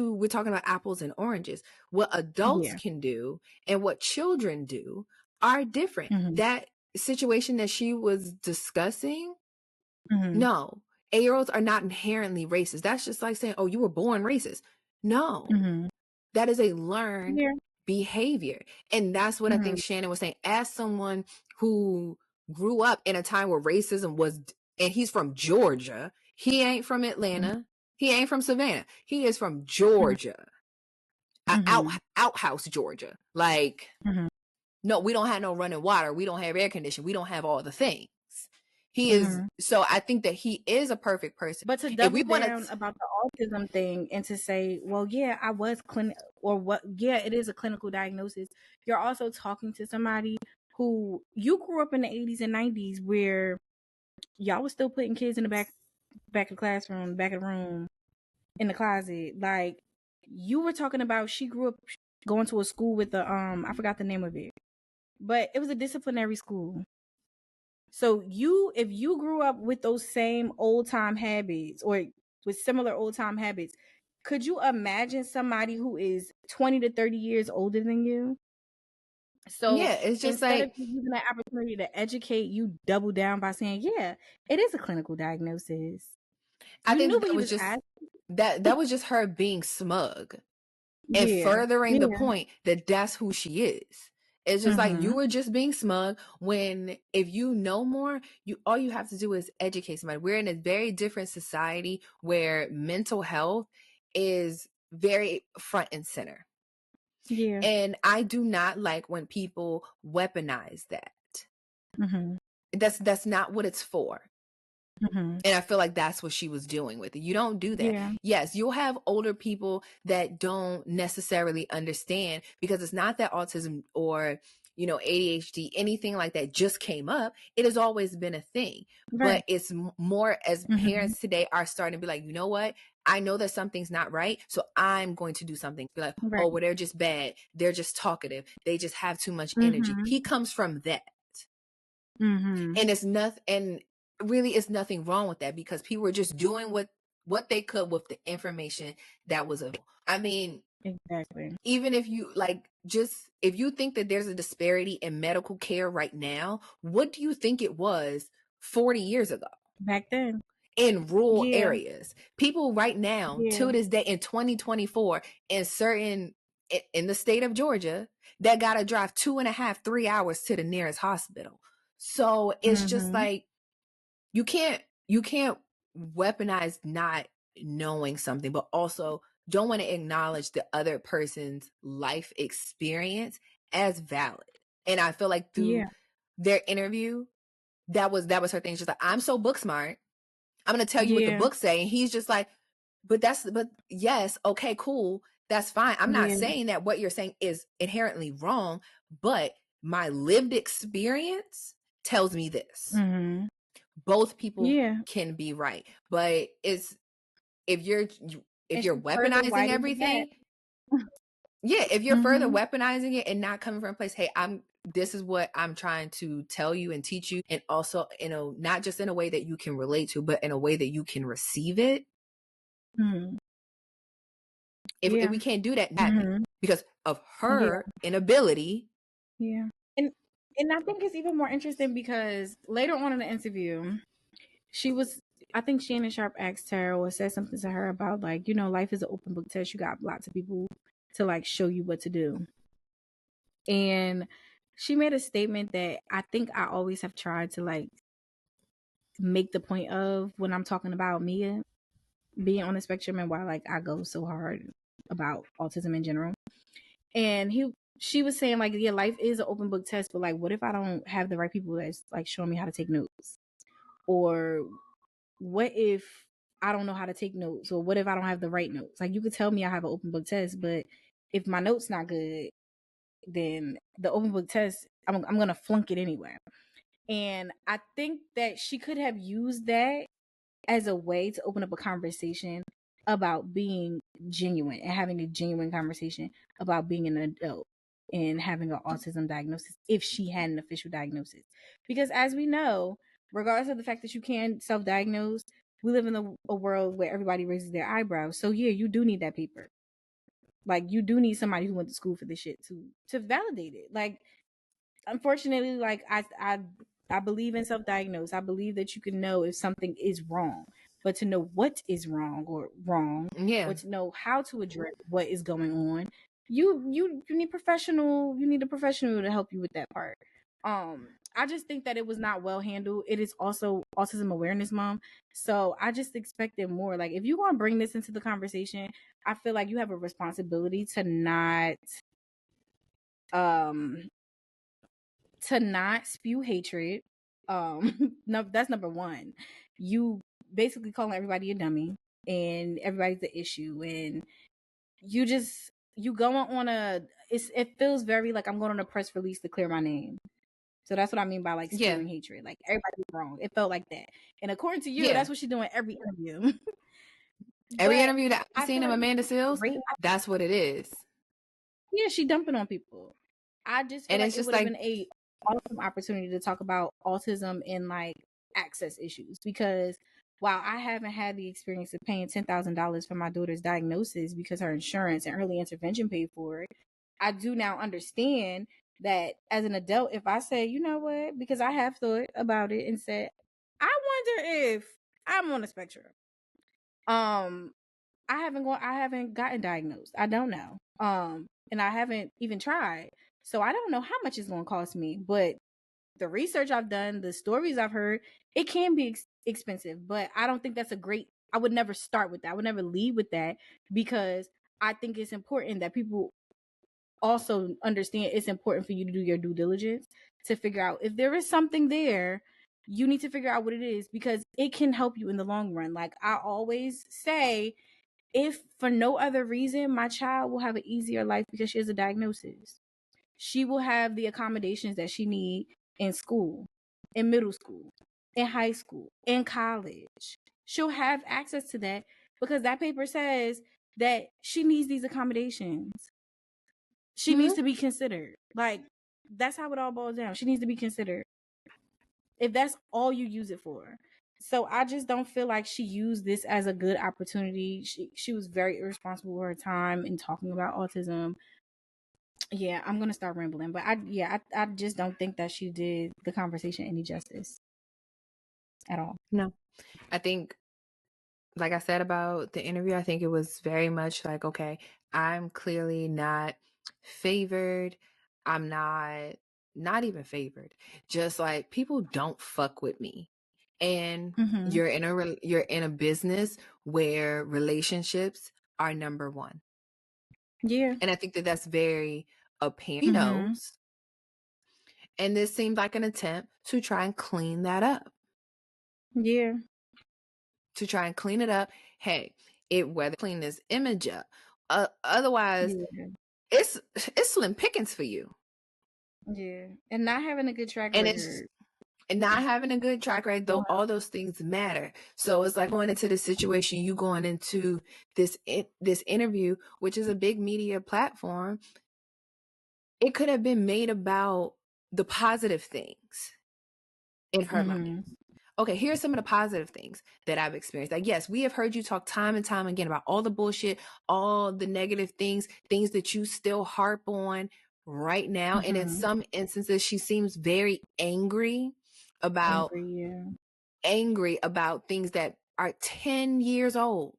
apples and oranges. What adults can do and what children do are different. That situation that she was discussing, no, 8-year-olds are not inherently racist. That's just like saying, oh, you were born racist. No, that is a learned behavior. And that's what I think Shannon was saying. As someone who grew up in a time where racism was, and he's from Georgia, he ain't from Atlanta, he ain't from Savannah, he is from Georgia, outhouse Georgia. Like, no, we don't have no running water, we don't have air conditioning, we don't have all the things. He is, so I think that he is a perfect person.
But to double down about the autism thing and to say, well, yeah, I was it is a clinical diagnosis. You're also talking to somebody who you grew up in the 80s and 90s where y'all was still putting kids in the back of the classroom, back of the room, in the closet. Like, you were talking about, she grew up going to a school with the I forgot the name of it, but it was a disciplinary school. So if you grew up with those same old time habits or with similar old time habits, could you imagine somebody who is 20 to 30 years older than you? So
yeah, it's just
instead
like
of using that opportunity to educate, you double down by saying, yeah, it is a clinical diagnosis.
I think that was just that was just her being smug and furthering the point that that's who she is. It's just like, you were just being smug when, if you know more, all you have to do is educate somebody. We're in a very different society where mental health is very front and center. Yeah. And I do not like when people weaponize that. That's not what it's for. And I feel like that's what she was doing with it. You don't do that. Yeah. Yes, you'll have older people that don't necessarily understand, because it's not that autism or, ADHD, anything like that just came up. It has always been a thing. Right. But it's more as parents today are starting to be like, you know what? I know that something's not right, so I'm going to do something. Be like, oh, well, they're just bad. They're just talkative. They just have too much energy. He comes from that. And it's nothing, and really it's nothing wrong with that, because people were just doing what they could with the information that was available. I mean, exactly. Even if you if you think that there's a disparity in medical care right now, what do you think it was 40 years ago?
Back then.
In rural areas. People right now, to this day in 2024, in the state of Georgia, that gotta drive 2.5, 3 hours to the nearest hospital. So it's just like, you can't weaponize not knowing something, but also don't want to acknowledge the other person's life experience as valid. And I feel like through their interview, that was her thing. She's just like, I'm so book smart, I'm going to tell you what the book say. And he's just like, but yes, okay, cool, that's fine. I'm not saying that what you're saying is inherently wrong, but my lived experience tells me this. Both people can be right, but if you're weaponizing everything, if you're further weaponizing it and not coming from a place, hey, this is what I'm trying to tell you and teach you, and also, not just in a way that you can relate to, but in a way that you can receive it. If we can't do that because of her inability.
And I think it's even more interesting because later on in the interview, I think Shannon Sharp asked her or said something to her about, like, life is an open book test. You got lots of people to show you what to do. And she made a statement that I think I always have tried to make the point of when I'm talking about Mia being on the spectrum and why I go so hard about autism in general. And she was saying life is an open book test, but what if I don't have the right people that's showing me how to take notes? Or what if I don't know how to take notes? Or what if I don't have the right notes? You could tell me I have an open book test, but if my notes not good, then the open book test, I'm going to flunk it anyway. And I think that she could have used that as a way to open up a conversation about being genuine and having a genuine conversation about being an adult and having an autism diagnosis if she had an official diagnosis. Because as we know, regardless of the fact that you can self-diagnose, we live in a world where everybody raises their eyebrows. So yeah, you do need that paper. You do need somebody who went to school for this shit to validate it. Unfortunately, I believe in self-diagnose. I believe that you can know if something is wrong, but to know what is wrong or to know how to address what is going on, you need a professional to help you with that part. I just think that it was not well handled. It is also Autism Awareness Month, so I just expected more. Like, if you want to bring this into the conversation, I feel like you have a responsibility to not spew hatred. No, that's number one. You basically calling everybody a dummy and everybody's the issue, and you going on it feels very like I'm going on a press release to clear my name. So that's what I mean by like spewing hatred. Like, everybody's wrong. It felt like that. And according to you, that's what she's doing every interview.
Every interview that I've seen of Amanda Seales, that's what it is.
Yeah, she dumping on people. I just feel like it would have been a awesome opportunity to talk about autism and like access issues, because while I haven't had the experience of paying $10,000 for my daughter's diagnosis because her insurance and early intervention paid for it, I do now understand that as an adult, if I say, you know what, because I have thought about it and said, I wonder if I'm on the spectrum. I haven't gotten diagnosed. I don't know. And I haven't even tried. So I don't know how much it's going to cost me, but the research I've done, the stories I've heard, it can be expensive, but I don't think that's I would never start with that. I would never lead with that, because I think it's important that people also understand it's important for you to do your due diligence to figure out if there is something there. You need to figure out what it is, because it can help you in the long run. Like I always say, if for no other reason, my child will have an easier life because she has a diagnosis. She will have the accommodations that she needs in school, in middle school, in high school, in college. She'll have access to that because that paper says that she needs these accommodations. She needs to be considered. Like, that's how it all boils down. She needs to be considered. If that's all you use it for. So I just don't feel like she used this as a good opportunity. She was very irresponsible with her time in talking about autism. Yeah, I'm gonna start rambling, but I just don't think that she did the conversation any justice at all.
No, I think, like I said about the interview, I think it was very much like, okay, I'm clearly not favored. I'm not even favored. Just like, people don't fuck with me. And you're in a business where relationships are number one.
Yeah.
And I think that that's very apparent. Knows. And this seemed like an attempt to try and clean that up.
Yeah.
To try and clean it up. Hey, whether clean this image up. Otherwise, it's slim pickings for you.
Yeah. And not having a good track record.
And not having a good track record, though, all those things matter. So it's like going into this situation, you going into this interview, which is a big media platform. It could have been made about the positive things in her life. Okay, here's some of the positive things that I've experienced. Like, yes, we have heard you talk time and time again about all the bullshit, all the negative things that you still harp on right now. And in some instances, she seems very angry about things that are 10 years old,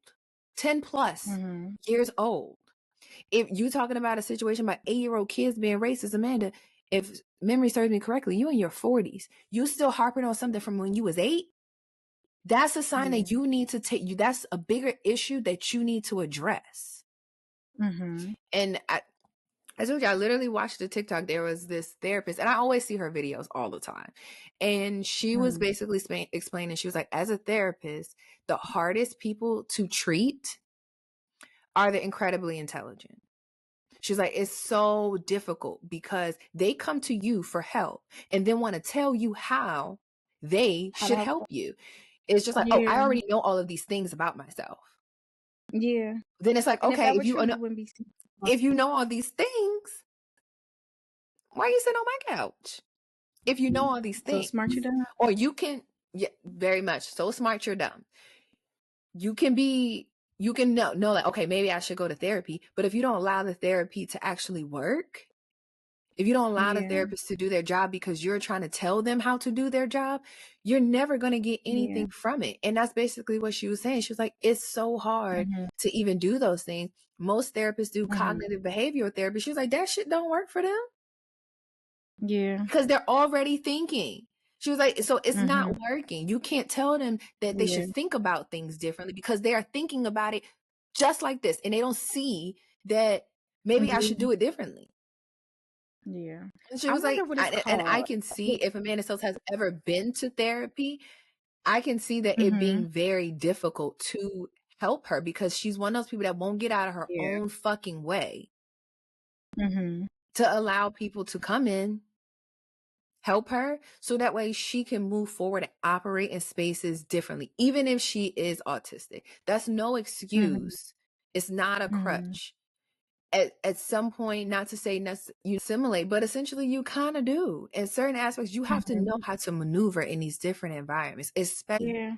10 plus years old. If you talking about a situation about 8-year-old kids being racist, Amanda, if memory serves me correctly, you in your 40s, you still harping on something from when you was 8. That's a sign that you need to take that's a bigger issue that you need to address. And I told you, I literally watched a TikTok. There was this therapist, and I always see her videos all the time. And she was basically explaining, she was like, as a therapist, the hardest people to treat are the incredibly intelligent. She's like, it's so difficult because they come to you for help and then want to tell you how they should help you. It's just like, oh, I already know all of these things about myself.
Yeah.
Then it's like, okay, if you know all these things, why are you sitting on my couch? If you know all these things.
So smart, you're dumb.
Or you can, very much. So smart, you're dumb. You can know like, okay, maybe I should go to therapy. But if you don't allow the therapy to actually work, if you don't allow the therapist to do their job because you're trying to tell them how to do their job, you're never going to get anything from it. And that's basically what she was saying. She was like, it's so hard to even do those things most therapists do cognitive behavioral therapy. She was like, that shit don't work for them.
Yeah.
Because they're already thinking. She was like, so it's not working. You can't tell them that they should think about things differently because they are thinking about it just like this. And they don't see that maybe I should do it differently.
Yeah.
And she was like, and I can see if Amanda Seales has ever been to therapy, I can see that it being very difficult to help her because she's one of those people that won't get out of her own fucking way to allow people to come in, help her, so that way she can move forward and operate in spaces differently, even if she is autistic. That's no excuse. It's not a crutch. At some point, not to say you assimilate, but essentially you kind of do. In certain aspects, you have to know how to maneuver in these different environments, especially.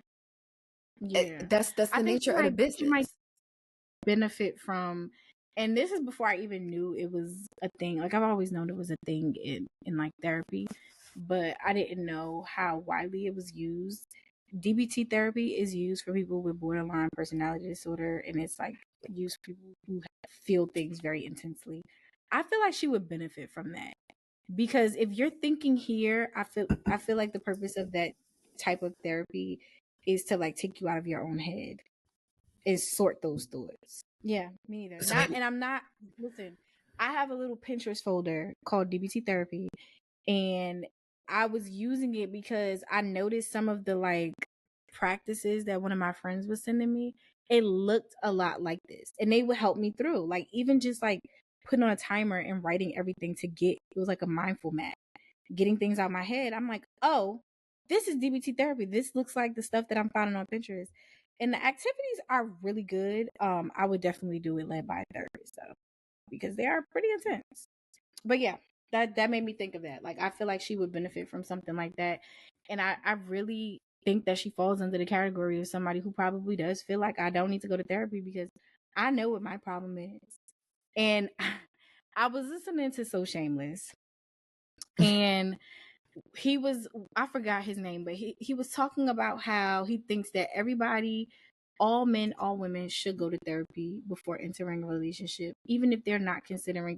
That's the nature of the business.
You might benefit from, and this is before I even knew it was a thing. Like, I've always known it was a thing in like therapy, but I didn't know how widely it was used. DBT therapy is used for people with borderline personality disorder, and it's like used for people who feel things very intensely. I feel like she would benefit from that because if you're thinking here, I feel like the purpose of that type of therapy is to like take you out of your own head and sort those thoughts. Yeah, me neither. Listen, I have a little Pinterest folder called DBT therapy, and I was using it because I noticed some of the like practices that one of my friends was sending me. It looked a lot like this, and they would help me through. Like, even just like putting on a timer and writing everything it was like a mindful map, getting things out of my head. I'm like, oh, this is DBT therapy. This looks like the stuff that I'm finding on Pinterest. And the activities are really good. I would definitely do it led by a therapist though, because they are pretty intense. But yeah, that made me think of that. Like, I feel like she would benefit from something like that. And I really think that she falls under the category of somebody who probably does feel like I don't need to go to therapy because I know what my problem is. And I was listening to So Shameless, and I forgot his name, but he was talking about how he thinks that everybody, all men, all women should go to therapy before entering a relationship, even if they're not considering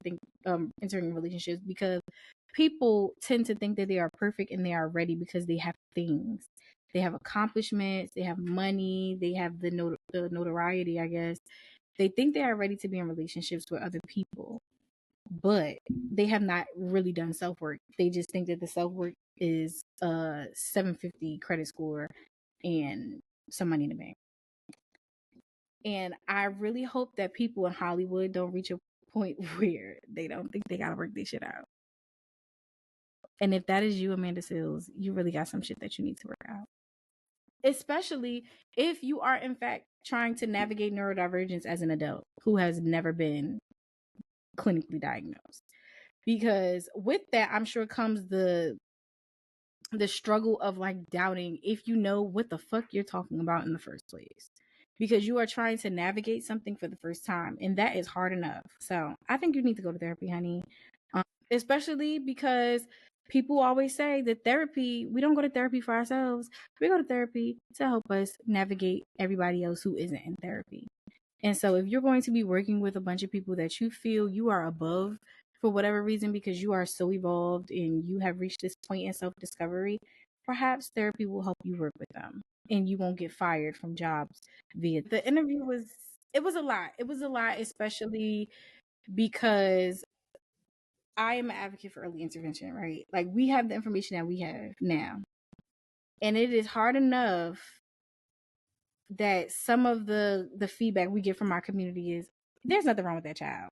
entering relationships, because people tend to think that they are perfect and they are ready because they have things. They have accomplishments, they have money, they have the notoriety, I guess. They think they are ready to be in relationships with other people, but they have not really done self-work. They just think that the self-work is a 750 credit score and some money in the bank. And I really hope that people in Hollywood don't reach a point where they don't think they gotta work this shit out. And if that is you, Amanda Seales, you really got some shit that you need to work out. Especially if you are in fact trying to navigate neurodivergence as an adult who has never been clinically diagnosed. Because with that, I'm sure comes the struggle of like doubting if you know what the fuck you're talking about in the first place, because you are trying to navigate something for the first time, and that is hard enough. So I think you need to go to therapy, honey. Especially because people always say that therapy, we don't go to therapy for ourselves. We go to therapy to help us navigate everybody else who isn't in therapy. And so if you're going to be working with a bunch of people that you feel you are above for whatever reason, because you are so evolved and you have reached this point in self-discovery, perhaps therapy will help you work with them and you won't get fired from jobs via the interview. It was a lot, especially because I am an advocate for early intervention, right? Like, we have the information that we have now, and it is hard enough that some of the feedback we get from our community is there's nothing wrong with that child.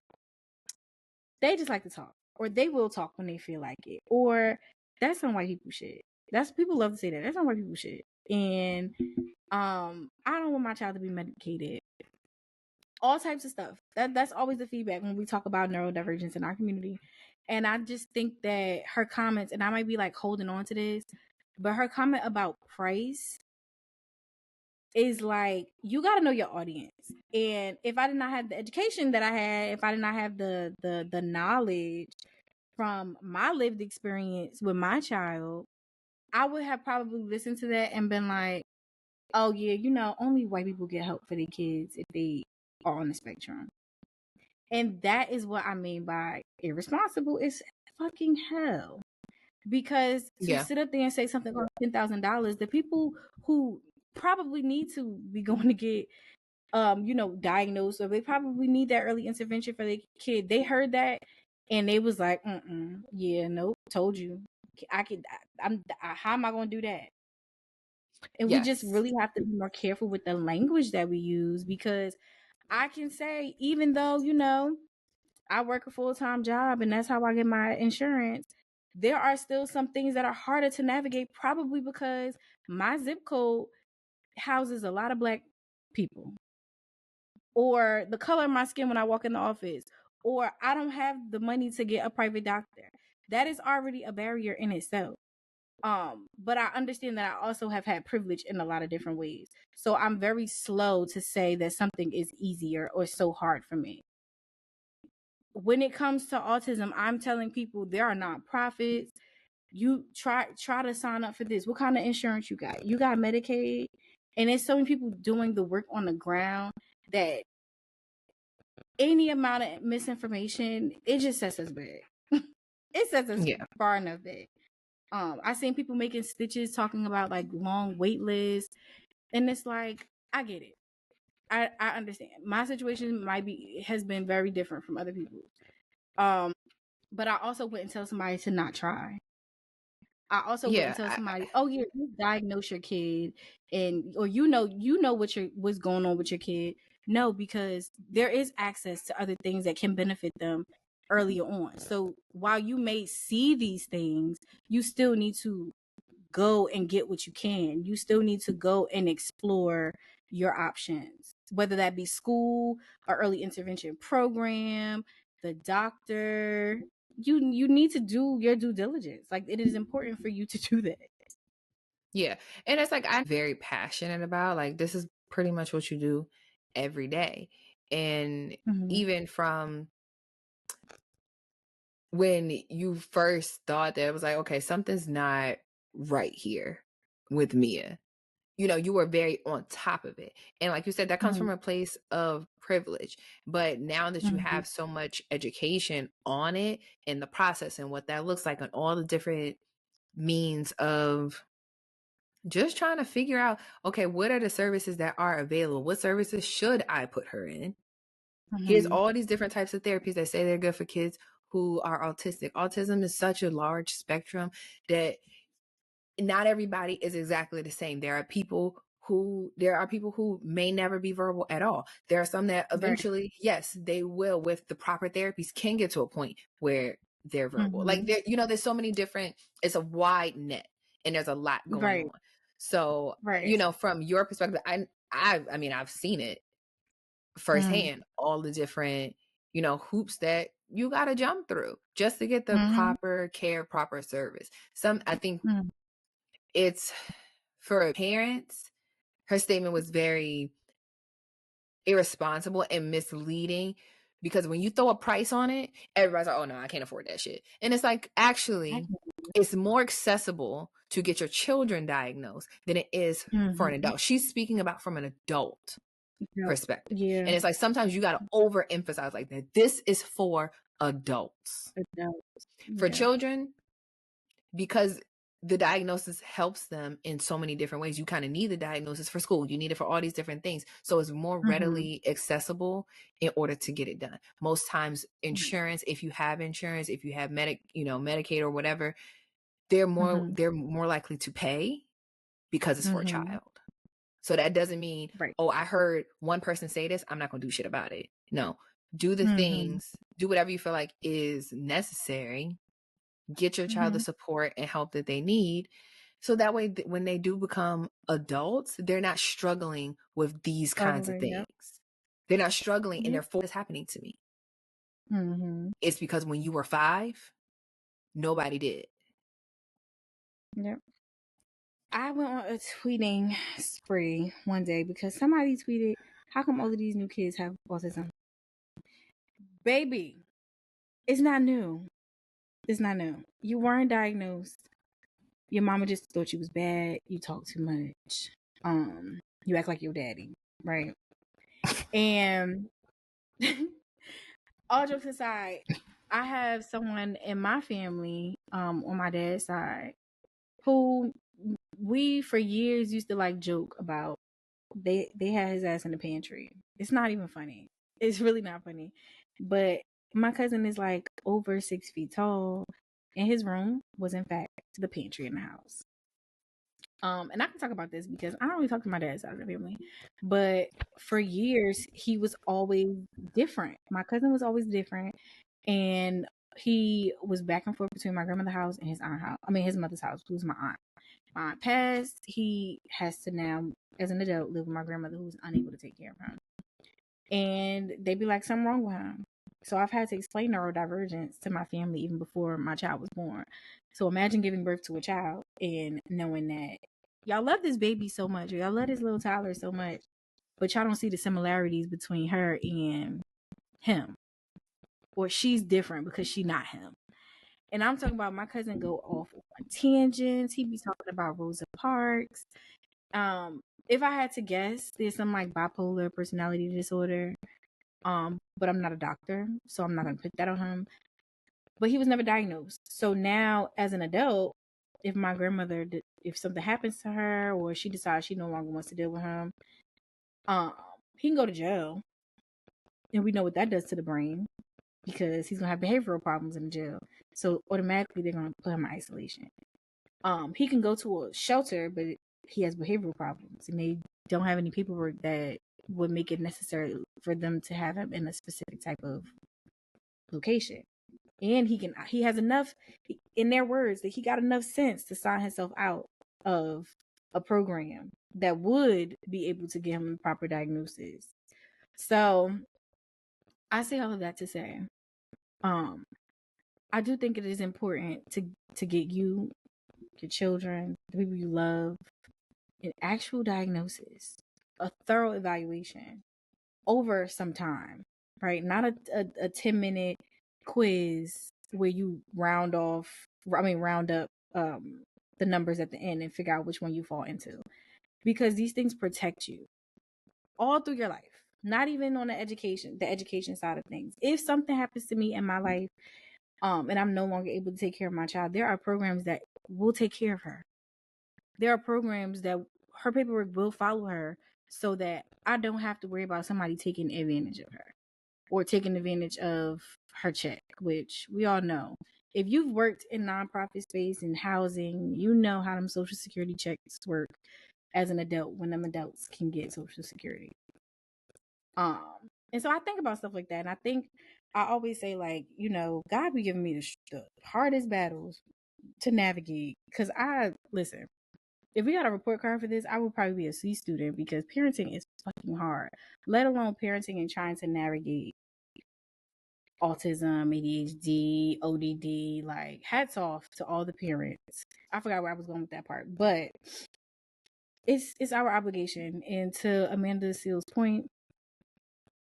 They just like to talk, or they will talk when they feel like it, or that's some white people shit. That's, people love to say that. That's some white people shit. And I don't want my child to be medicated. All types of stuff. That's always the feedback when we talk about neurodivergence in our community. And I just think that her comments, and I might be like holding on to this, but her comment about price is like, you got to know your audience. And if I did not have the education that I had, if I did not have the knowledge from my lived experience with my child, I would have probably listened to that and been like, oh yeah, only white people get help for their kids if they are on the spectrum. And that is what I mean by irresponsible is fucking hell. Because to sit up there and say something like $10,000, the people who probably need to be going to get diagnosed, or they probably need that early intervention for their kid, they heard that and they was like, yeah, nope, told you. How am I gonna do that? And we just really have to be more careful with the language that we use, because I can say, even though, I work a full-time job and that's how I get my insurance, there are still some things that are harder to navigate, probably because my zip code houses a lot of Black people, or the color of my skin when I walk in the office, or I don't have the money to get a private doctor. That is already a barrier in itself. But I understand that I also have had privilege in a lot of different ways. So I'm very slow to say that something is easier or so hard for me. When it comes to autism, I'm telling people there are nonprofits. You try to sign up for this. What kind of insurance you got? You got Medicaid? And there's so many people doing the work on the ground that any amount of misinformation, it just sets us back. It sets us far enough back. I seen people making stitches talking about like long wait lists, and it's like, I get it. I understand. My situation has been very different from other people's. But I also wouldn't tell somebody to not try. I also wouldn't tell somebody, oh yeah, you diagnose your kid or you know what's going on with your kid. No, because there is access to other things that can benefit them earlier on. So while you may see these things, you still need to go and get what you can. You still need to go and explore your options, whether that be school, or early intervention program, the doctor. You need to do your due diligence. Like, it is important for you to do that.
Yeah. And it's like, I'm very passionate about, like, this is pretty much what you do every day. And even from when you first thought that, it was like, okay, something's not right here with Mia. You were very on top of it. And like you said, that comes from a place of privilege. But now that you have so much education on it and the process and what that looks like on all the different means of just trying to figure out, okay, what are the services that are available? What services should I put her in? Here's all these different types of therapies that say they're good for kids who are autistic. Autism is such a large spectrum that not everybody is exactly the same. There are people who may never be verbal at all. There are some that eventually, yes, they will, with the proper therapies, can get to a point where they're verbal. Like, there's so many different, it's a wide net and there's a lot going on. So, from your perspective, I mean, I've seen it firsthand, all the different, hoops that you got to jump through just to get the proper care, proper service. I think it's for parents, her statement was very irresponsible and misleading, because when you throw a price on it, everybody's like, oh no, I can't afford that shit. And it's like, actually, it's more accessible to get your children diagnosed than it is for an adult. She's speaking about from an adult perspective. And it's like, sometimes you got to overemphasize like that. This is for adults. For children, because the diagnosis helps them in so many different ways. You kind of need the diagnosis for school. You need it for all these different things. So it's more readily accessible in order to get it done. Most times insurance, if you have insurance, if you have Medicaid or whatever, they're more likely to pay because it's for a child. So that doesn't mean, oh, I heard one person say this, I'm not going to do shit about it. No, do the things, do whatever you feel like is necessary. Get your child the support and help that they need. So that way, when they do become adults, they're not struggling with these kinds of things. They're not struggling and therefore it's happening to me. It's because when you were 5, nobody did.
Yep. I went on a tweeting spree one day because somebody tweeted, how come all of these new kids have autism? Baby, it's not new. It's not new. You weren't diagnosed. Your mama just thought you was bad. You talk too much. You act like your daddy, right? And all jokes aside, I have someone in my family, on my dad's side, who we for years used to like joke about. They had his ass in the pantry. It's not even funny. It's really not funny. But my cousin is like over 6 feet tall, and his room was in fact the pantry in the house. And I can talk about this because I don't really talk to my dad's side of the family. But for years, he was always different. My cousin was always different. And he was back and forth between my grandmother's house and his aunt house. I mean, his mother's house, who's my aunt. My aunt passed. He has to now, as an adult, live with my grandmother who's unable to take care of him. And they be like, something wrong with him. So I've had to explain neurodivergence to my family even before my child was born. So imagine giving birth to a child and knowing that y'all love this baby so much, or y'all love this little toddler so much, but y'all don't see the similarities between her and him. Or she's different because she's not him. And I'm talking about my cousin go off on tangents. He be talking about Rosa Parks. If I had to guess, there's some like bipolar personality disorder. But I'm not a doctor, so I'm not gonna put that on him. But he was never diagnosed. So now, as an adult, if my grandmother, if something happens to her, or she decides she no longer wants to deal with him, he can go to jail, and we know what that does to the brain because he's gonna have behavioral problems in the jail. So automatically, they're gonna put him in isolation. He can go to a shelter, but he has behavioral problems, and they don't have any paperwork that would make it necessary for them to have him in a specific type of location. And he has enough, in their words, that he got enough sense to sign himself out of a program that would be able to give him a proper diagnosis. So I say all of that to say, I do think it is important to get you, your children, the people you love, an actual diagnosis, a thorough evaluation over some time, right? Not a 10-minute quiz where you round up the numbers at the end and figure out which one you fall into, because these things protect you all through your life, not even on the education side of things. If something happens to me in my life, and I'm no longer able to take care of my child, there are programs that will take care of her. There are programs that her paperwork will follow her so that I don't have to worry about somebody taking advantage of her or taking advantage of her check, which we all know. If you've worked in nonprofit space and housing, you know how them Social Security checks work as an adult when them adults can get Social Security. And so I think about stuff like that. And I always say, like, God be giving me the hardest battles to navigate. Because listen, if we got a report card for this, I would probably be a C student because parenting is fucking hard, let alone parenting and trying to navigate autism, ADHD, ODD. Like, hats off to all the parents. I forgot where I was going with that part, but it's our obligation. And to Amanda Seal's point,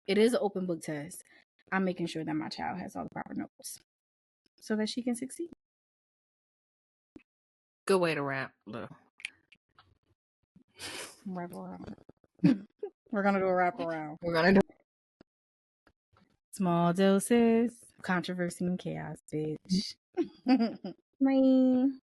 it is an open book test. I'm making sure that my child has all the proper notes so that she can succeed.
Good way to wrap. Look.
Wrap around. We're gonna do a wrap around.
We're gonna do
small doses, controversy and chaos, bitch. Bye.